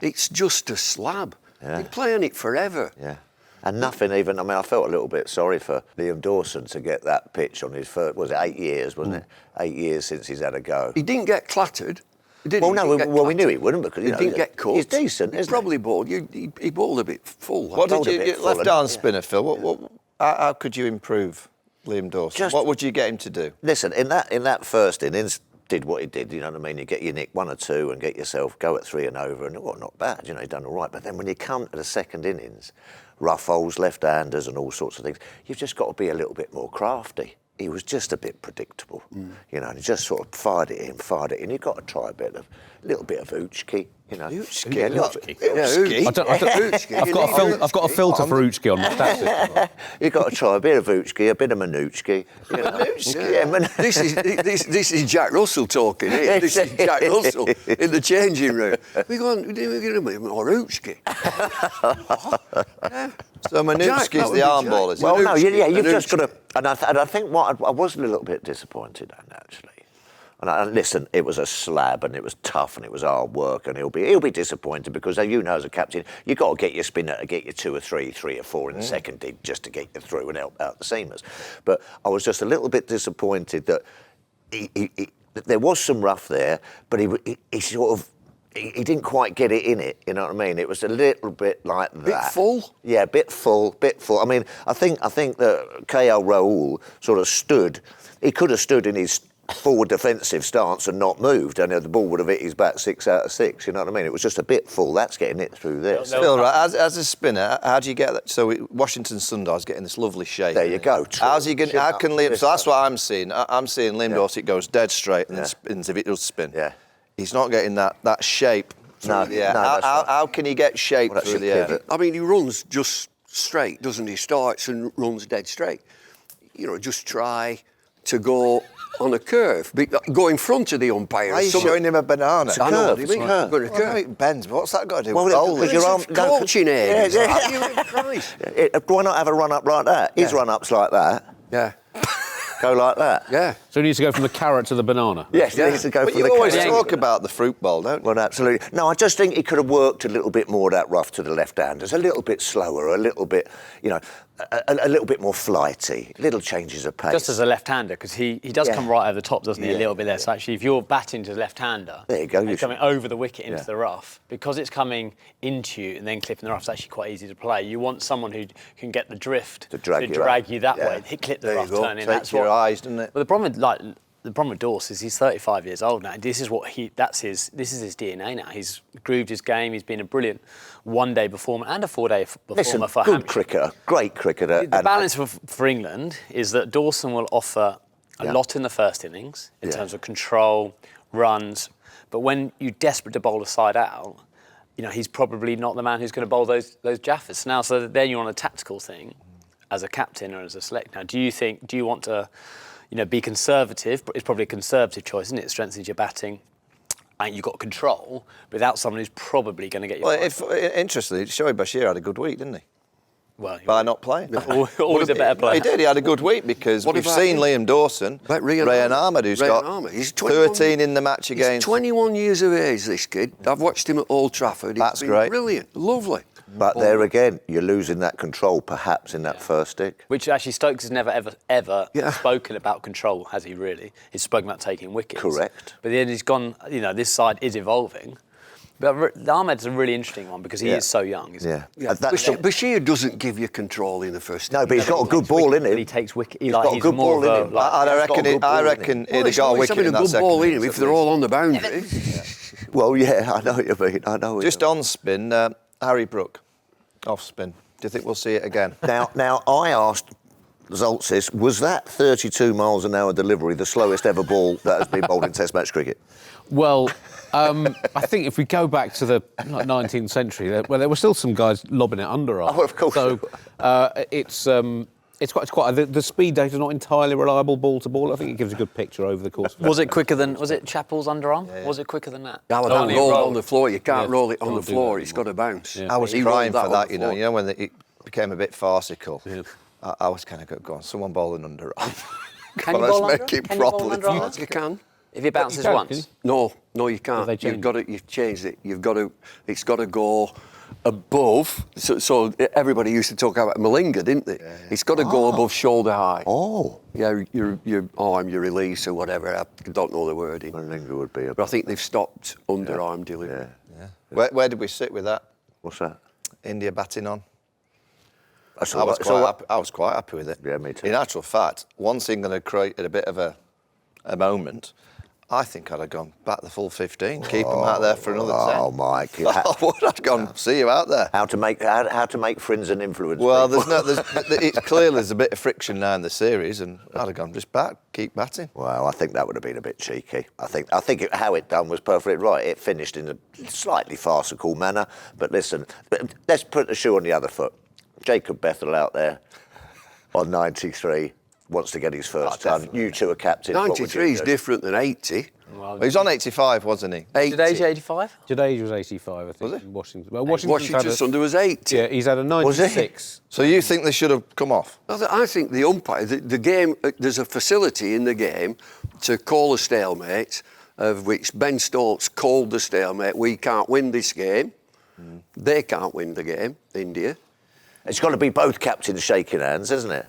It's just a slab.
Yeah.
They play on it forever.
Yeah. And nothing even, I mean, I felt a little bit sorry for Liam Dawson to get that pitch on his first, was it 8 years, wasn't it? 8 years since he's had a go.
He didn't get clattered.
Well, no, we knew he wouldn't because,
he didn't get caught.
He's decent, isn't he?
Probably bowled. He bowled a bit full.
What did
Bowled a
you
bit full,
left
and-
arm spinner, Phil? How could you improve Liam Dawson? What would you get him to do?
Listen, in that first innings, did what he did, you know what I mean? You get your nick 1 or 2 and get yourself, go at 3 and over, and not bad, you know, he'd done all right. But then when you come to the second innings, rough holes, left-handers and all sorts of things, you've just got to be a little bit more crafty. He was just a bit predictable, you know, and he just sort of fired it in. You've got to try a little bit of Uchki, you know.
Uchki?
Yeah,
Uchki?
I've got a filter for Uchki on my stats.
You've got to try a bit of Uchki, a bit of Manuchki. You know.
This is Jack Russell talking here. This is Jack Russell in the changing room. We're going to make more Uchki.
So Manucci's the arm ball, is it?
Well, no, you've just got to... And I think what I was a little bit disappointed in, actually. And listen, it was a slab and it was tough and it was hard work and he'll be disappointed because, you know, as a captain, you've got to get your spinner to get you 2 or 3, 3 or 4 in the second dig just to get you through and help out the seamers. But I was just a little bit disappointed that there was some rough there, but he sort of... He didn't quite get it in it, you know what I mean? It was a little bit like that.
Bit full?
Yeah, bit full. I mean, I think that KL Rahul sort of stood. He could have stood in his forward defensive stance and not moved, and the ball would have hit his back 6 out of 6. You know what I mean? It was just a bit full. That's getting it through this.
Phil, right, as a spinner, how do you get that? So Washington Sunday's getting this lovely shape.
There you go.
How's he going? How can Liam? So that's what I'm seeing. I'm seeing Liam Dawson goes dead straight and then spins if it does spin.
Yeah.
He's not getting that shape.
No,
how can he get shape through the air?
I mean, he runs just straight, doesn't he? Starts and runs dead straight. You know, just try to go on a curve, go in front of the umpire.
Why are you showing him a banana?
It's a curve. It's a curve.
Got a curve.
It bends. What's that got to do
Well,
with bowling?
because your arm...
Coaching aid.
Yeah. Why not have a run-up like that? His run-up's like that.
Yeah.
Go like that.
Yeah.
So he needs to go from the carrot to the banana.
Yes, he needs to go
But
from
you
the
always
carrot.
talk about the fruit bowl, don't you?
Well, absolutely. No, I just think he could have worked a little bit more of that rough to the left-handers, a little bit slower, a little bit, you know, a little bit more flighty, little changes of pace.
Just as a left-hander, because he does come right over the top, doesn't he, a little bit there. So actually, if you're batting to the left-hander,
there you go.
and coming over the wicket into the rough, because it's coming into you and then clipping the rough, it's actually quite easy to play. You want someone who can get the drift
to drag
you that way, clip the rough, turn in.
Take your eyes, doesn't it?
Well, the problem with Dawson is he's 35 years old now. This is his DNA now. He's grooved his game. He's been a brilliant one-day performer and a 4-day performer for
good
Hampshire.
cricketer, great cricketer.
The balance for England is that Dawson will offer a lot in the first innings in terms of control, runs, but when you're desperate to bowl a side out, you know, he's probably not the man who's going to bowl those jaffers. Now, so then you're on a tactical thing as a captain or as a select. Now, do you want to, you know, be conservative? It's probably a conservative choice, isn't it? It strengthens your batting. And you've got control without someone who's probably going to get you.
Well, interestingly, Shoaib Bashir had a good week, didn't he?
Well,
By not playing.
always a better player.
He did. He had a good week because we've seen Liam Dawson, Rayan Ahmed, who's got 13 in the match against.
He's 21 years of age, this kid. I've watched him at Old Trafford.
That's
been
great.
Brilliant. Lovely.
But there again, you're losing that control perhaps in that first stick.
Which actually Stokes has never, ever spoken about control, has he really? He's spoken about taking wickets.
Correct.
But then he's gone, you know, this side is evolving. But Ahmed's a really interesting one because he is so young, isn't he?
Bashir doesn't give you control in the first
No, but he's got a good ball in him.
He takes wicket.
He's got a good ball in him.
I reckon he'd have got a wicket in that second.
ball in him if they're all on the boundary.
Well, yeah, I know what you mean. I know.
Just on spin, Harry Brook, off spin. Do you think we'll see it again?
Now I asked Zaltzis, was that 32 miles an hour delivery the slowest ever ball that has been bowled in Test match cricket?
Well, I think if we go back to the 19th century, there were still some guys lobbing it underarm.
Oh, of course.
So it's quite the speed data not entirely reliable ball to ball. I think it gives a good picture over the course.
Was it quicker than? Was it Chappell's underarm? Yeah. Was it quicker than that?
No,
Only
roll
roll
on the floor. You can't roll it on the floor. It's got to bounce.
I was crying for that, you know, when it became a bit farcical. Yeah. I was kind of going, someone bowling underarm.
Can you bowl
make it properly fast.
You can.
If it bounces once?
No, you can't. You've changed it. It's got to go above. So everybody used to talk about Malinga, didn't they? Yeah. It's got to go above shoulder high.
Oh.
Yeah, your arm, your release or whatever. I don't know the wording.
Malinga would be.
But I think they've stopped underarm delivery.
Yeah. Where did we sit with that?
What's that?
India batting on.
I
was quite happy with it.
Yeah, me too.
In actual fact, once England had created a bit of a moment, I think I'd have gone back the full 15, keep them out there for another 10.
Oh, Mike!
I'd gone, see you out there.
How to make friends and influence.
Well, it's clear there's a bit of friction now in the series, and I'd have gone just back, keep batting.
Well, I think that would have been a bit cheeky. I think how it done was perfectly right. It finished in a slightly farcical manner, but listen, let's put the shoe on the other foot. Jacob Bethel out there on 93 wants to get his first ton. You two are captain.
93 is different than 80.
Well, he was on 85, wasn't he?
Jadeja 85?
Jadeja was 85, I think. Was it? Washington. Well, Washington's
Sunday was 80.
Yeah, he's had a 96.
So you think they should have come off?
I think the umpire, the game, there's a facility in the game to call a stalemate, of which Ben Stokes called the stalemate. We can't win this game. They can't win the game, India.
It's got to be both captains shaking hands, isn't it?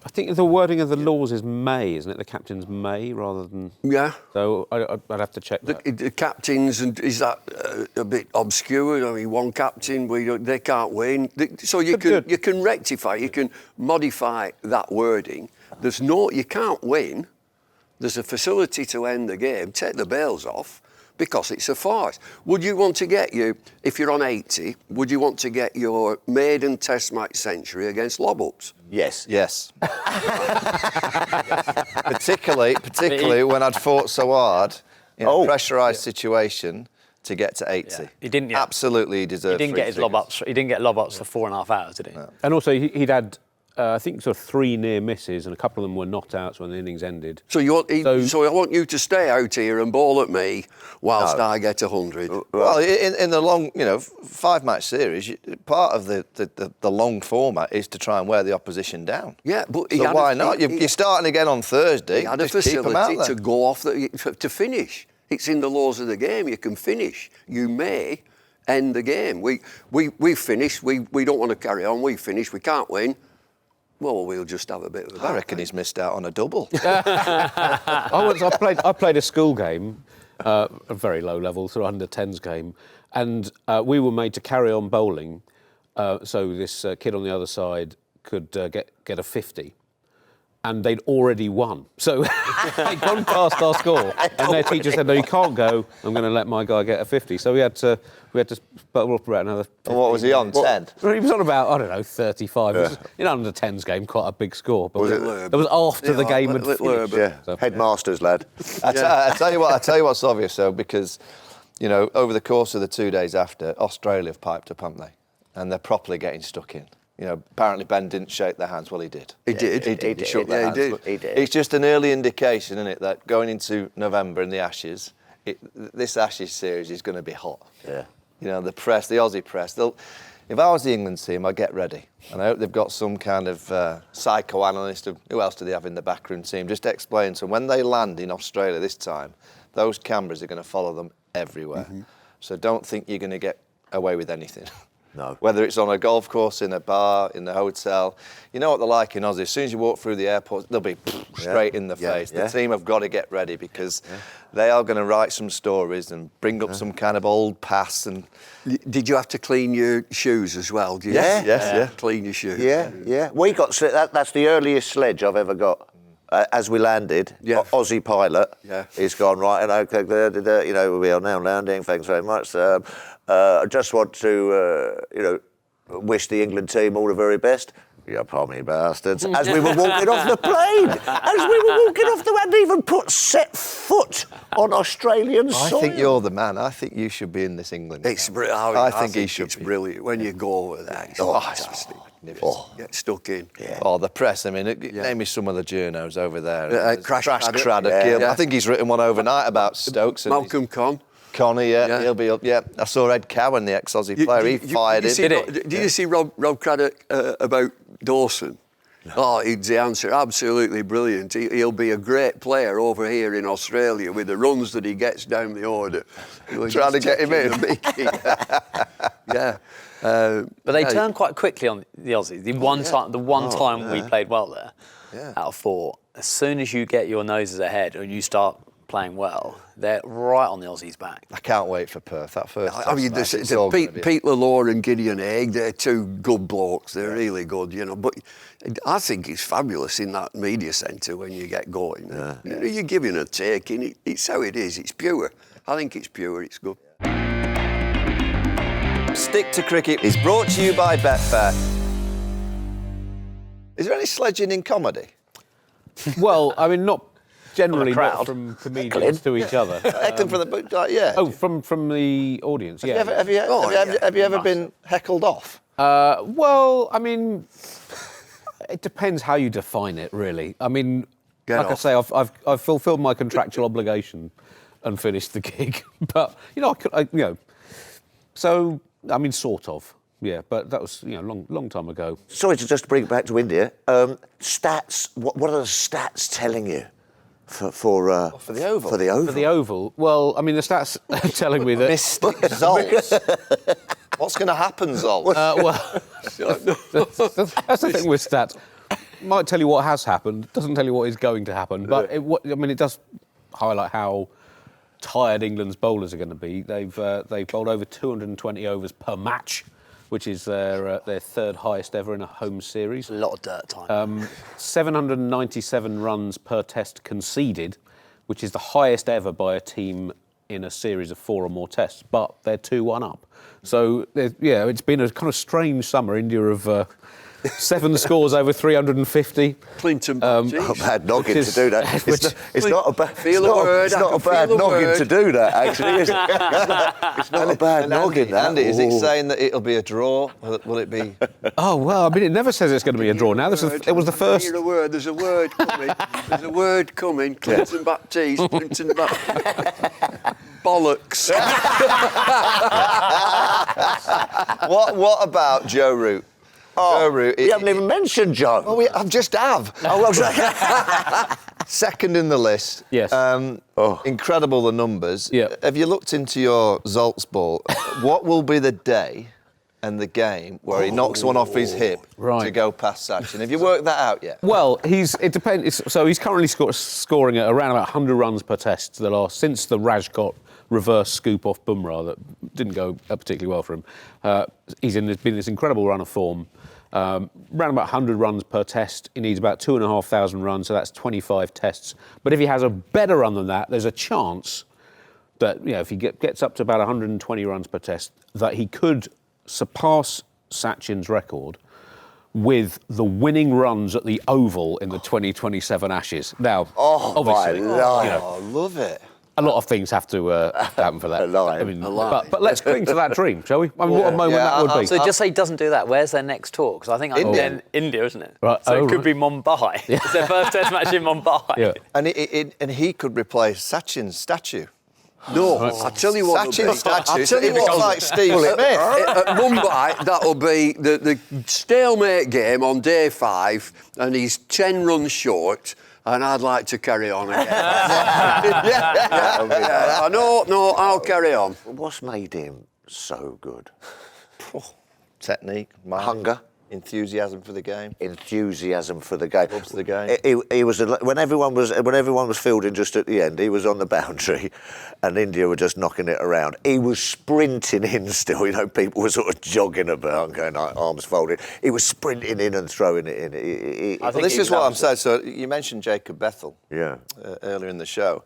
I think the wording of the laws is may, isn't it? The captain's may rather than...
Yeah.
So I'd have to check that.
The captains, and is that a bit obscure? I mean, one captain, they can't win. So you can rectify, you can modify that wording. You can't win. There's a facility to end the game. Take the bails off. Because it's a farce. Would you want to get if you're on 80, would you want to get your maiden Test match century against lob-ups?
Yes.
Yes. Particularly when I'd fought so hard in a pressurised situation to get to 80.
Yeah. He didn't.
Absolutely, he deserved.
He didn't get his lob-ups. He didn't get lob-ups for 4.5 hours, did he? No.
And also, he'd had. I think sort of 3 near misses, and a couple of them were not outs when the innings ended.
So I want you to stay out here and bowl at me whilst I get 100.
Well, in the long, 5-match series, part of the long format is to try and wear the opposition down.
Yeah, but
so why not? You're starting again on Thursday.
He had a facility to go off to finish. It's in the laws of the game. You can finish. You may end the game. We finished. We don't want to carry on. We finished. We can't win. Well, we'll just have a bit of a...
I reckon he's missed out on a double.
I played a school game, a very low level, sort of under-10s game, and we were made to carry on bowling, so this kid on the other side could get a 50. And they'd already won. So they'd gone past our score. And their teacher said, no, you can't go. I'm going to let my guy get a 50. So we had to bowl up about another 50.
And what was he on, 10?
Well, he was on about, I don't know, 35. Yeah. It was, under 10s game, quite a big score. But it was after the game had finished.
Yeah, so, headmasters, lad.
I tell you what's obvious, though, because, over the course of the 2 days after, Australia have piped up, haven't they? And they're properly getting stuck in. Apparently Ben didn't shake their hands. Well, he did.
He did.
He shook their hands.
He did.
It's just an early indication, isn't it, that going into November in the Ashes, this Ashes series is going to be hot.
Yeah.
The press, the Aussie press, if I was the England team, I'd get ready. And I hope they've got some kind of psychoanalyst of who else do they have in the backroom team, just to explain to them when they land in Australia this time, those cameras are going to follow them everywhere. Mm-hmm. So don't think you're going to get away with anything.
No.
Whether it's on a golf course, in a bar, in the hotel. You know what they're like in Aussie. As soon as you walk through the airport, they'll be straight in the face. The team have got to get ready because they are going to write some stories and bring up some kind of old past. And
did you have to clean your shoes as well?
Yes.
Clean your shoes.
Yeah. We got that's the earliest sledge I've ever got. As we landed, Aussie pilot, he's gone, right, and okay, we are now landing, thanks very much. I just want to, wish the England team all the very best. You pommy bastards. As we were walking off the plane. We hadn't even set foot on Australian soil.
I think you're the man. I think you should be in this England.
I think he should. It's brilliant when you go over there. It's fantastic. Get stuck in.
Yeah. Oh, the press. I mean, name me some of the journos over there.
Crash
Craddock. I think he's written one overnight about Stokes.
Malcolm
Connie, he'll be up. Yeah, I saw Ed Cowan, the ex-Aussie player. He fired it.
Did you see Rob Craddock about Dawson? Oh, he's the answer. Absolutely brilliant. He'll be a great player over here in Australia with the runs that he gets down the order.
Trying to get him in.
Yeah.
But they turned quite quickly on the Aussies. The one time we played well there, out of 4, as soon as you get your noses ahead and you start playing well, they're right on the Aussies' back.
I can't wait for Perth. That first.
I mean, Pete Lalore and Gideon Haig, they're 2 good blokes. They're really good, you know. But I think it's fabulous in that media centre when you get going. You know, you're giving and taking. It's how it is. It's pure. I think it's pure. It's good.
Stick to Cricket is brought to you by Betfair. Is there any sledging in comedy?
Well, I mean, not generally, not from comedians to each other.
Heckling from the yeah.
Oh, from the audience. Yeah.
Have you ever been heckled off?
Well, I mean, it depends how you define it, really. I mean, I say, I've fulfilled my contractual obligation and finished the gig, but so I mean, sort of. Yeah, but that was long time ago.
Sorry to just bring it back to India. Stats. What are the stats telling you for
the Oval?
For the Oval.
For the Oval. Well, I mean, the stats are telling me that.
Mr. Zoltz. What's going to happen, Zoltz?
That's the thing with stats. Might tell you what has happened. Doesn't tell you what is going to happen. But it does highlight how tired England's bowlers are going to be. They've bowled over 220 overs per match, which is their 3rd highest ever in a home series.
A lot of dirt time.
797 runs per test conceded, which is the highest ever by a team in a series of 4 or more tests, but they're 2-1 up. So, it's been a kind of strange summer. India have 7 scores over 350.
Clinton
not a bad noggin to do that. It's not a bad noggin to do that, actually. It's not a bad noggin, that.
Andy, is it saying that it'll be a draw? Will it be?
Oh, well, I mean, it never says it's going to be a draw now. It was the first.
There's a word coming. There's a word coming. Clinton Baptiste. Clinton Baptiste. Bollocks.
What about Joe Root?
Joe Root. You haven't even mentioned Joe.
Oh, I just have. Second in the list.
Yes.
Incredible, the numbers.
Yeah.
Have you looked into your Zoltz ball? What will be the day and the game where he knocks one off his hip to go past Sachin? Have you worked that out yet?
Well, it depends. So he's currently scoring at around about 100 runs per test since the Rajkot reverse scoop off Bumrah that didn't go particularly well for him. He's been this incredible run of form. Around about 100 runs per test. He needs about 2,500 runs, so that's 25 tests. But if he has a better run than that, there's a chance that if he gets up to about 120 runs per test, that he could surpass Sachin's record with the winning runs at the Oval in the 2027 Ashes. Now, obviously,
I love it.
A lot of things have to happen for that. But let's cling to that dream, shall we? I mean, what a moment that would be.
So just say he doesn't do that. Where's their next tour? Because I think India, isn't it?
Right.
So it could be Mumbai. Yeah. It's their first test match in Mumbai.
Yeah. And he could replace Sachin's statue.
No, I tell you what.
Sachin's statue. It looks like Steve Smith.
At Mumbai, that'll be the stalemate game on day 5, and he's 10 runs short. And I'd like to carry on again. No, I'll carry on.
What's made him so good?
Technique,
hunger,
enthusiasm for the game.
Enthusiasm for the game.
Loves the game.
He was when everyone was fielding just at the end. He was on the boundary, and India were just knocking it around. He was sprinting in still. People were sort of jogging about and going arms folded. He was sprinting in and throwing it in.
This is what I'm saying. So you mentioned Jacob Bethel.
Yeah.
Earlier in the show.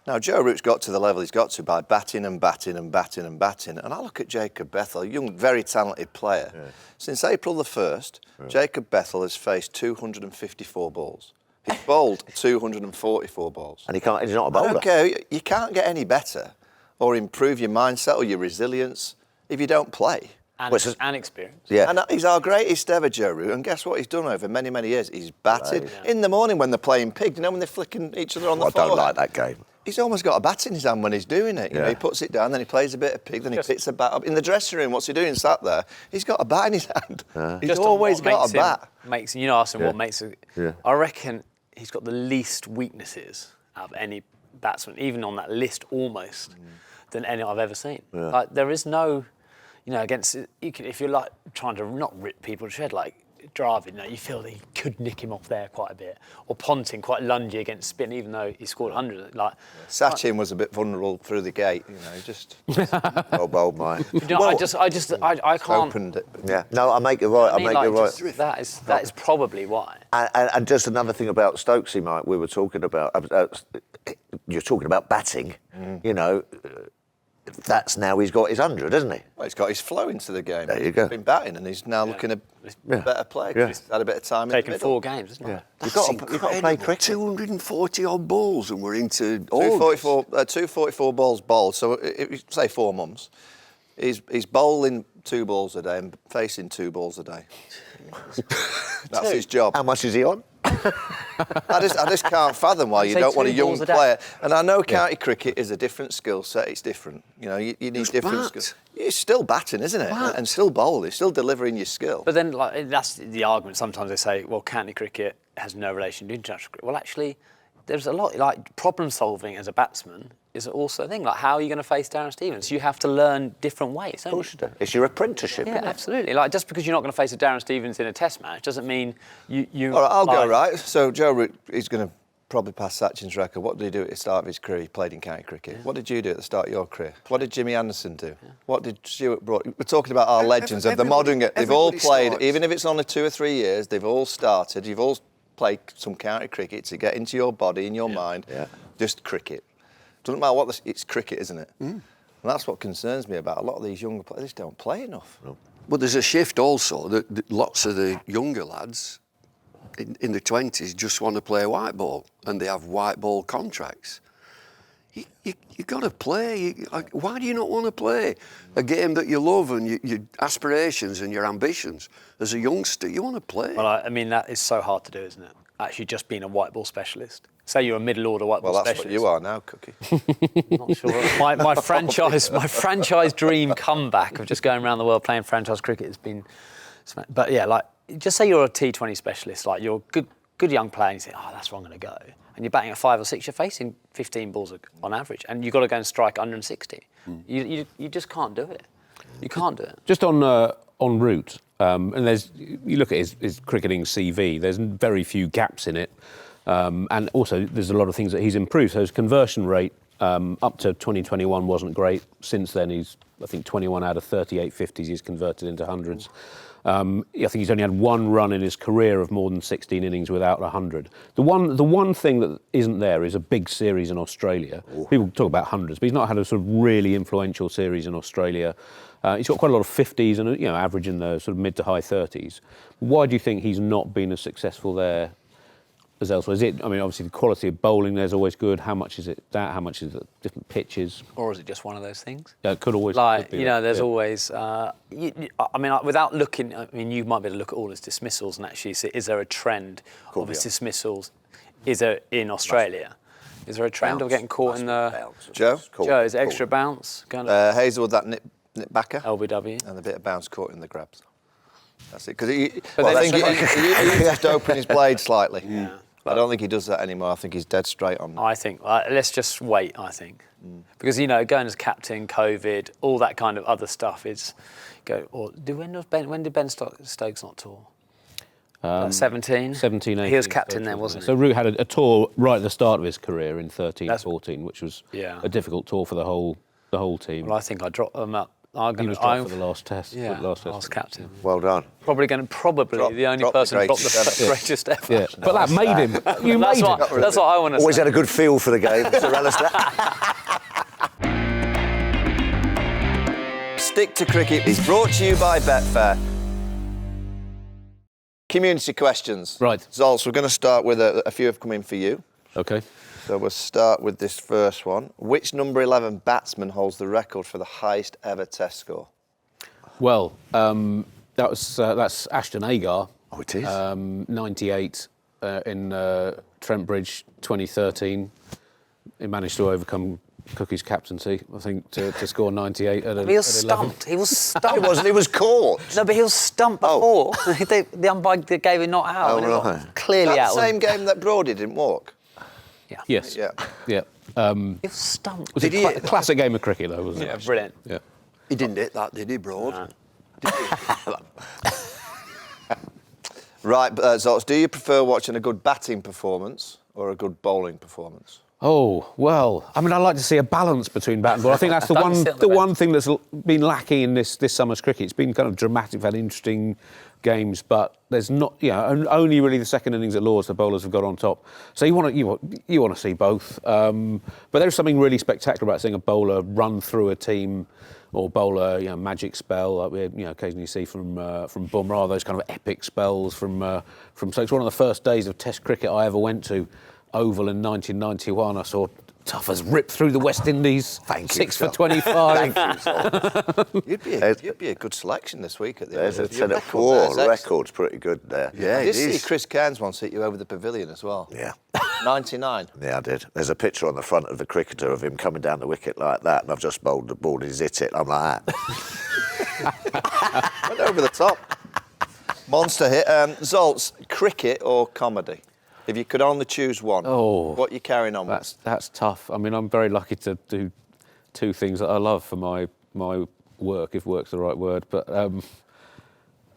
Now, Joe Root's got to the level he's got to by batting and batting and batting and batting. And I look at Jacob Bethel, a young, very talented player. Yeah. Since April the 1st, Jacob Bethel has faced 254 balls. He's bowled 244 balls.
And he's not a bowler.
I don't care. You can't get any better or improve your mindset or your resilience if you don't play.
And experience.
Yeah.
And he's our greatest ever, Joe Root. And guess what he's done over many, many years? He's batted. In the morning when they're playing pig, when they're flicking each other on the floor.
I don't like that game.
He's almost got a bat in his hand when he's doing it. You know, he puts it down, then he plays a bit of pig, then he picks a bat up. In the dressing room, what's he doing? Sat there. He's got a bat in his hand. He's always got a bat.
Ask him what makes it. Yeah. I reckon he's got the least weaknesses out of any batsman, even on that list almost, than any I've ever seen. Yeah. Like there is no, against if you're like trying to not rip people to shed, like driving, you feel that he could nick him off there quite a bit, or Ponting quite lungy against spin, even though he scored 100.
Sachin was a bit vulnerable through the gate, just.
Oh, bold mine.
I can't.
Opened it. Yeah. No, I make it right. I make it right.
That is probably why.
And just another thing about Stokesy, Mike. We were talking about. You're talking about batting. That's now he's got his 100, hasn't he?
Well, he's got his flow into the game.
There you go.
He's been batting and he's now looking a better player. Yeah. He's had a bit of time
Taken
in the middle.
4 games, isn't it?
You've got to play cricket.
240 odd balls and we're into
244 balls bowled. So if you say 4 months, he's bowling 2 balls a day and facing 2 balls a day. That's his job.
How much is he on?
I just can't fathom why you don't want a young player. And I know county cricket is a different skill set. It's different. You need different skills. It's still batting, isn't it? And still bowling. It's still delivering your skill.
But then, that's the argument. Sometimes they say, well, county cricket has no relation to international cricket. Well, actually, there's a lot, problem solving as a batsman is also a thing. How are you going to face Darren Stevens? You have to learn different ways, don't you?
It's your apprenticeship,
isn't it? Absolutely. Just because you're not going to face a Darren Stevens in a test match doesn't mean you...
All right, I'll go right. So Joe Root is going to probably pass Sachin's record. What did he do at the start of his career? He played in county cricket. Yeah. What did you do at the start of your career? What did Jimmy Anderson do? Yeah. What did Stuart Broad... We're talking about our legends of the modern... They've all played, even if it's only 2 or 3 years, they've all started. You've all played some county cricket to get into your body and your mind. Yeah. Just cricket. Doesn't matter what it's cricket, isn't it? And that's what concerns me about a lot of these younger players. They just don't play enough. No.
But there's a shift also that lots of the younger lads in the 20s just want to play white ball, and they have white ball contracts. You got to play. Why do you not want to play a game that you love and your aspirations and your ambitions as a youngster? You want to play.
Well, that is so hard to do, isn't it? Actually, just being a white ball specialist. Say you're a middle order white ball specialist.
Well, that's what you are now, Cookie.
Not sure. My franchise dream comeback of just going around the world playing franchise cricket has been. But yeah, just say you're a T20 specialist, you're a good young player, and you say, that's where I'm going to go. And you're batting at 5 or 6, you're facing 15 balls on average, and you've got to go and strike 160. You just can't do it. You can't do it.
Just on Root, and you look at his cricketing CV. There's very few gaps in it, and also there's a lot of things that he's improved. So his conversion rate up to 2021 wasn't great. Since then, I think 21 out of 38 50s he's converted into hundreds. I think he's only had 1 run in his career of more than 16 innings without 100. The one thing that isn't there is a big series in Australia. People talk about hundreds, but he's not had a sort of really influential series in Australia. He's got quite a lot of 50s and average in the sort of mid to high 30s. Why do you think he's not been as successful there as elsewhere? Obviously the quality of bowling there's always good. How much is it that? How much is it different pitches?
Or is it just one of those things?
Yeah, it could always be
there's always. Without looking, you might be able to look at all his dismissals and actually see, is there a trend of his dismissals? Is there in Australia? Is there a trend of getting caught in the...
Joe,
is it extra bounce?
Hazelwood, that nip backer.
LBW.
And a bit of bounce caught in the grabs. That's it. Because I think he used to open his blade slightly. Yeah. I don't think he does that anymore. I think he's dead straight on.
I think, let's just wait, I think. Because, going as captain, COVID, all that kind of other stuff is... when did Ben Stokes not tour? 17?
17, 18.
He was captain then, wasn't he?
So Root had a tour right at the start of his career in 13, 14, which was a difficult tour for the whole team.
Well, I think I dropped them up
He was dropped for the last test.
Yeah,
last
last captain.
Well done.
Probably the only person who dropped the greatest ever.
Yeah, but that made him. You made him.
That's what I want to say.
Always had a good feel for the game, Sir Alastair.
Stick to Cricket is brought to you by Betfair. Community questions.
Right.
Zoltz, we're going to start with a few have come in for you.
Okay.
So we'll start with this first one. Which number 11 batsman holds the record for the highest ever Test score?
Well, that's Ashton Agar.
Oh, it is?
98 in Trent Bridge, 2013. He managed to overcome Cookie's captaincy, I think, to score 98 at 11.
He was stumped. He was stumped.
He was caught.
No, but he was stumped before. The umpire gave him not out.
Oh,
and
right.
Clearly
That
out.
same game that Brodie didn't walk?
Yeah.
Yes.
Yeah.
Yeah.
He was stumped.
It was a classic game of cricket, though, wasn't it?
Yeah, brilliant.
Yeah.
He didn't hit that, did he, Broad?
Right, Zoltz, do you prefer watching a good batting performance or a good bowling performance?
Oh, well, I mean, I like to see a balance between bat and ball. I think that's the one thing that's been lacking in this summer's cricket. It's been kind of dramatic, we've had interesting games, but there's not, only really the second innings at Lords the bowlers have got on top. So you want to see both. But there's something really spectacular about seeing a bowler run through a team or bowler, magic spell, like we occasionally see from Bumrah, those kind of epic spells from Stokes. One of the first days of Test cricket I ever went to, Oval in 1991, I saw Tuffers rip through the West Indies, 6 for 25.
You'd be a good selection this week at the
There's
end.
a set of four record's pretty good there.
Yeah,
I did
it
see
is.
Chris Cairns once hit you over the pavilion as well.
Yeah.
99.
Yeah, I did. There's a picture on the front of the cricketer of him coming down the wicket like that, and I've just bowled the ball and he's hit it. I'm like that.
Went over the top. Monster hit. Zoltz, cricket or comedy? If you could only choose one, what are you carrying on with?
That's tough. I mean, I'm very lucky to do two things that I love for my work, if work's the right word. But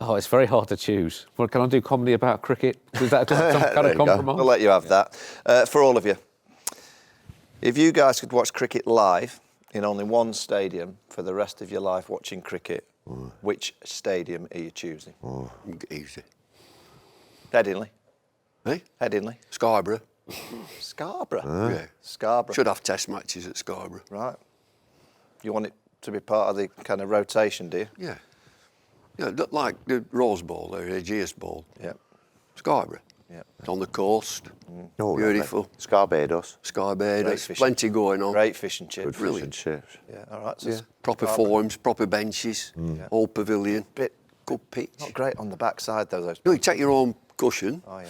it's very hard to choose. Well, can I do comedy about cricket? Is that some kind of compromise?
We'll let you have that. For all of you, if you guys could watch cricket live in only one stadium for the rest of your life watching cricket, which stadium are you choosing?
Easy.
Headingley.
Hey?
Headingley.
Scarborough.
Scarborough.
Yeah.
Scarborough.
Should have Test matches at Scarborough.
Right. You want it to be part of the kind of rotation, do you?
Yeah. Yeah, like the Rose Bowl, the Aegeus Bowl.
Yeah.
Scarborough.
Yeah.
It's on the coast.
Oh,
Beautiful.
Scarbados.
There's
fishing.
plenty going on.
Great fish and chips.
Good fish and chips.
Yeah, all right. So
Yeah. Proper forms, proper benches, old pavilion. Good pitch.
Not great on the backside, though, those.
No, you take your own cushion.
Oh, yeah.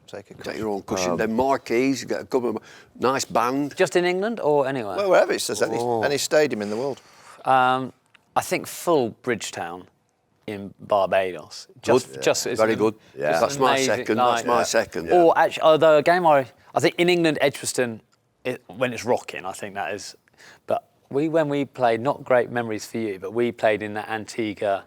Take your own cushion. Then marquees, you get a couple of nice band.
Just in England or anywhere?
Well, wherever it says, any stadium in the world.
I think full Bridgetown in Barbados. Just it's
Very good.
Yeah.
That's my
amazing,
second.
like-
That's my second.
Or actually, although a game I think in England, Edgbaston, when it's rocking, I think that is. But when we played, not great memories for you, but we played in that Antigua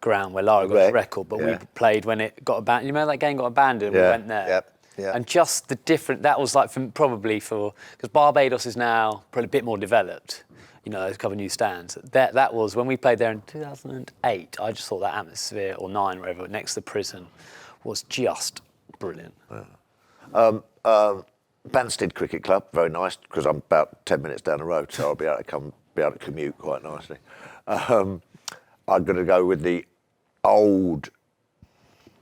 ground where Lara got the record, but we played when it got abandoned. You remember that game got abandoned? We went there.
Yep. Yeah.
And just the different, that was like because Barbados is now probably a bit more developed. There's a couple of new stands. That was when we played there in 2008. I just thought that atmosphere, or 9, wherever, next to the prison, was just brilliant.
Banstead Cricket Club, very nice, because I'm about 10 minutes down the road, so I'll be able to commute quite nicely. I'm going to go with the old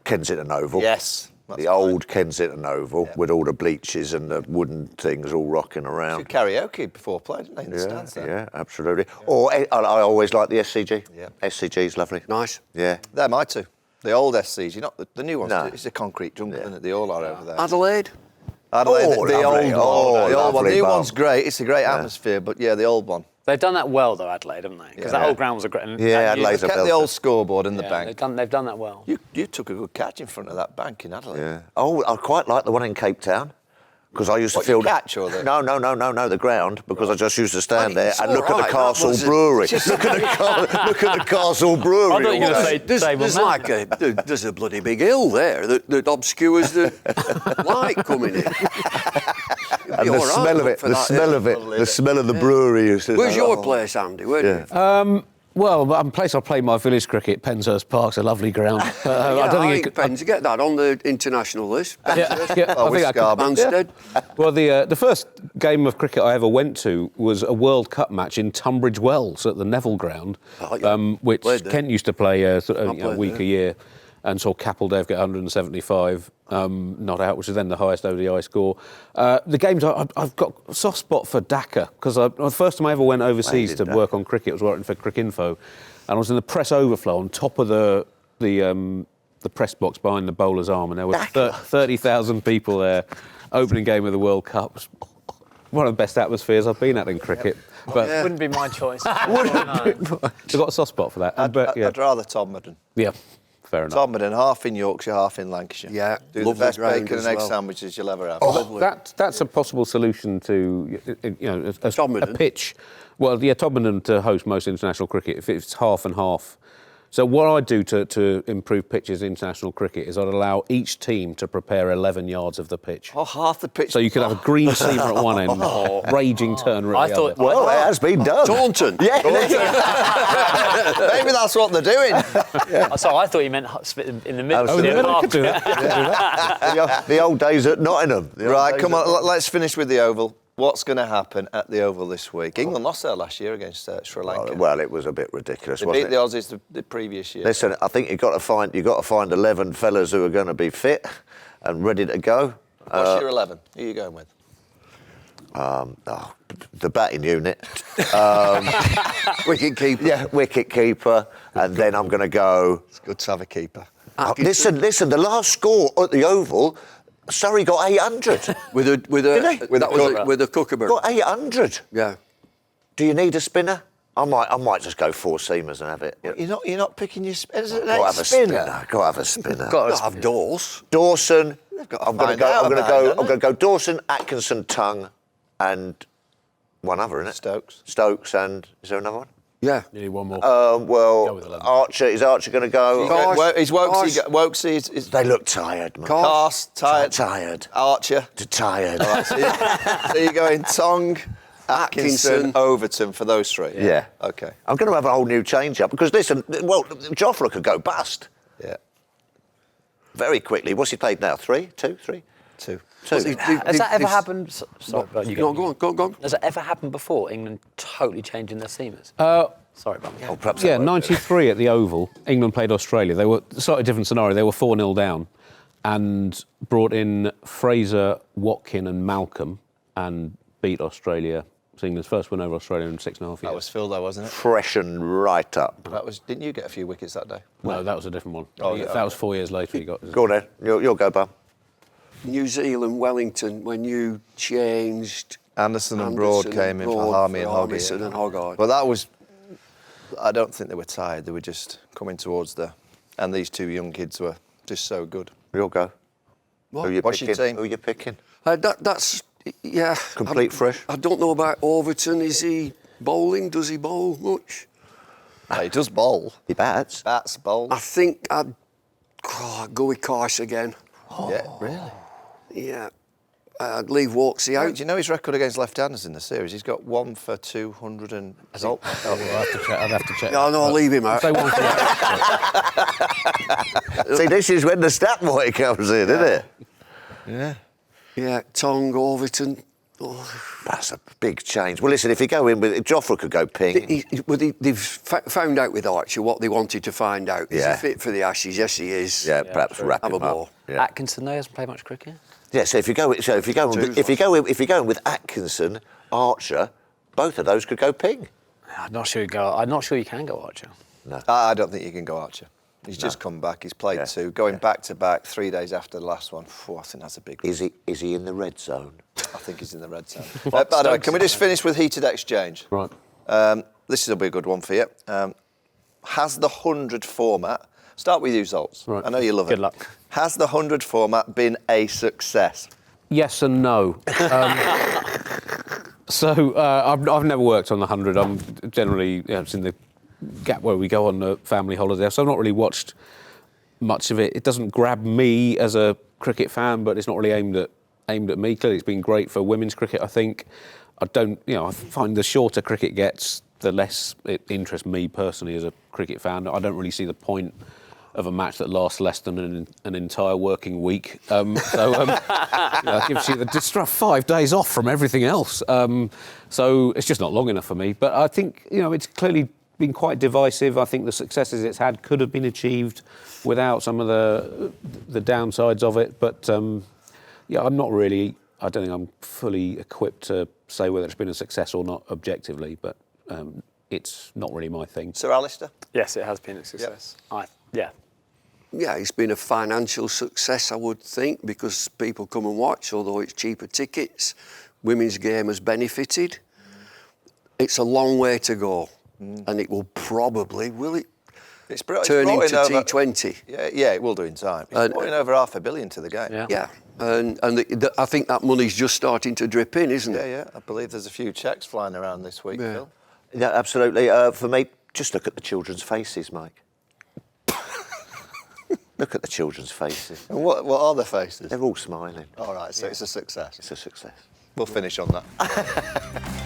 Kensington Oval.
Yes.
The old Kensington Oval with all the bleachers and the wooden things all rocking around.
Did karaoke before play, didn't they? In the stands there.
Yeah, absolutely. Or I always like the SCG.
Yeah.
SCG's lovely.
Nice.
Yeah.
They're my two. The old SCG, not the new ones.
No.
It's a concrete jungle, isn't it? They all are over there.
Adelaide.
Adelaide,
Oh,
the
lovely.
old one. The old one. The
lovely
new
bar.
one's great. It's a great atmosphere, but yeah, the old one.
They've done that well though, Adelaide, haven't they? Because that old ground was a great.
Yeah, Adelaide's
Kept the old scoreboard in the bank.
They've done that well.
You took a good catch in front of that bank in Adelaide.
Yeah. Oh, I quite like the one in Cape Town. Because I used to
What,
feel
your catch or the-
No, the ground. Because I just used to stand there
it's
and
all
look at the
right, that
Castle
was a-
Brewery. Look at the Castle Brewery.
I thought you were
all
gonna
day.
say-
There's a bloody big hill there that obscures the light coming in.
And the smell of it, the smell of the brewery.
Where's your place, Andy? Where do you?
Well, the place I play my village cricket, Penshurst Park's a lovely ground. I don't think it
Pens, you get that on the international list.
Yeah,
Oh,
I think I could.
Manstead.
Well, the first game of cricket I ever went to was a World Cup match in Tunbridge Wells at the Neville Ground, which Kent used to play a week a year, and saw Capeldev get 175 not out, which is then the highest ODI score. The games, I've got a soft spot for Dhaka, because the first time I ever went overseas to work on cricket was working for Cricinfo, and I was in the press overflow on top of the press box behind the bowler's arm, and there were 30,000 people there. Opening game of the World Cup. One of the best atmospheres I've been at in cricket. But
Wouldn't be my choice.
I've got a soft spot for that.
I'd rather Todmorden.
Yeah, fair enough.
Todmorden, half in Yorkshire, half in Lancashire.
Yeah,
do the best bacon and egg sandwiches you'll ever have.
That's a possible solution to a pitch. Well, yeah, Todmorden to host most international cricket, if it's half and half. So what I'd do to improve pitches in international cricket is I'd allow each team to prepare 11 yards of the pitch.
Oh, half the pitch.
So you could have a green seamer at one end, raging turner at the other.
Well, it has been done.
Taunton.
Yeah.
Maybe that's what they're doing.
So I thought you meant split in the middle.
Oh,
Yeah, they could do that.
The old days at Nottingham.
Right, come on, let's finish with the Oval. What's going to happen at the Oval this week? England lost there last year against Sri Lanka.
Well, it was a bit ridiculous,
They
wasn't
beat the Aussies the previous year.
Listen, I think you've got to find 11 fellas who are going to be fit and ready to go.
What's your 11? Who are you going with?
The batting unit.
Wicket keeper.
Yeah, wicket keeper. And then I'm going to go...
It's good to have a keeper.
Listen, the last score at the Oval... Surrey got 800.
With a Kookaburra.
Got 800.
Yeah.
Do you need a spinner? I might just go four seamers and have it.
You're not picking your spinners.
Got to have a spinner. Got to have a spinner.
Got to have Dawes.
Dawson.
got to
I'm going to go Dawson, Atkinson, Tongue, and one other, isn't it? Stokes, and is there another one?
Yeah.
You need one more.
Well, Archer. Is Archer going to go?
Is Wokesy?
They look tired, man.
Cars, tired.
Tired.
Archer.
Tired.
So you're going Tong, Atkinson, Overton for those three?
Yeah.
OK.
I'm going to have a whole new change-up because, listen, well, Jofra could go bust.
Yeah.
Very quickly. What's he played now? 3? 2? 3?
2.
Has that ever happened? Sorry,
Go on.
Has that ever happened before? England totally changing their seamers? Sorry, Bum.
Oh, perhaps.
Yeah, 93 at the Oval. England played Australia. They were a slightly different scenario. They were 4-0 down and brought in Fraser, Watkin and Malcolm and beat Australia. It's England's first win over Australia in 6.5 years.
That was Phil, though, wasn't it?
Freshen right up.
Didn't you get a few wickets that day?
No, that was a different one.
Oh,
that was 4 years later he got...
Go on then. You'll go, Bum.
New Zealand, Wellington, when you changed...
Anderson and Broad came in for Harmy and
Hoggard.
Well, that was... I don't think they were tired. They were just coming towards and these two young kids were just so good.
You'll go.
What?
What's your team?
Who are you picking?
That's... Yeah.
Complete fresh?
I don't know about Overton. Is he bowling? Does he bowl much?
He does bowl.
He bats.
Bats, bowls.
I think I'd go with Carse again.
Yeah, really?
Yeah. I'd leave Walksy out.
Do you know his record against left-handers in the series? He's got 1 for 200 and...
I'd have to check.
No, I'll leave him out.
Say one for
See, this is when the stat boy comes in, isn't it?
Yeah.
Yeah, Tong, Overton. Oh.
That's a big change. Well, listen, if you go in with... Jofra could go ping.
They've found out with Archer what they wanted to find out. Is he fit for the Ashes? Yes, he is.
Yeah, perhaps wrap him up. Yeah.
Atkinson, though, hasn't played much cricket.
Yeah, so if you go in with Atkinson, Archer, both of those could go ping.
I'm not sure you can go Archer.
No.
I don't think you can go Archer. He's just come back. He's played 2. Going back to back 3 days after the last one. I think that's a big one.
Is he in the red zone?
I think he's in the red zone. By the way, can we just finish with heated exchange?
Right.
This will be a good one for you. Has the 100 format... Start with you, Zoltz.
Right.
I know you love it.
Good luck.
Has the 100 format been a success?
Yes and no. I've never worked on the 100. I'm generally it's in the gap where we go on the family holiday, so I've not really watched much of it. It doesn't grab me as a cricket fan, but it's not really aimed at me. Clearly, it's been great for women's cricket. I think. I find the shorter cricket gets, the less it interests me personally as a cricket fan. I don't really see the point of a match that lasts less than an entire working week. It gives you just 5 days off from everything else. So it's just not long enough for me. But I think, it's clearly been quite divisive. I think the successes it's had could have been achieved without some of the downsides of it. But I'm not really. I don't think I'm fully equipped to say whether it's been a success or not objectively. But it's not really my thing.
Sir Alastair?
Yes, it has been a success.
Yep.
Yeah, it's been a financial success, I would think, because people come and watch, although it's cheaper tickets. Women's game has benefited. It's a long way to go. And it will probably, turn into T20?
Yeah, it will do in time. It's brought in over $500 million to the game.
Yeah. And I think that money's just starting to drip in, isn't it?
Yeah. I believe there's a few cheques flying around this week, Phil.
Yeah, absolutely. For me, just look at the children's faces, Mike. Look at the children's faces.
And what are the faces?
They're all smiling.
All right, so it's a success.
It's a success.
We'll finish on that.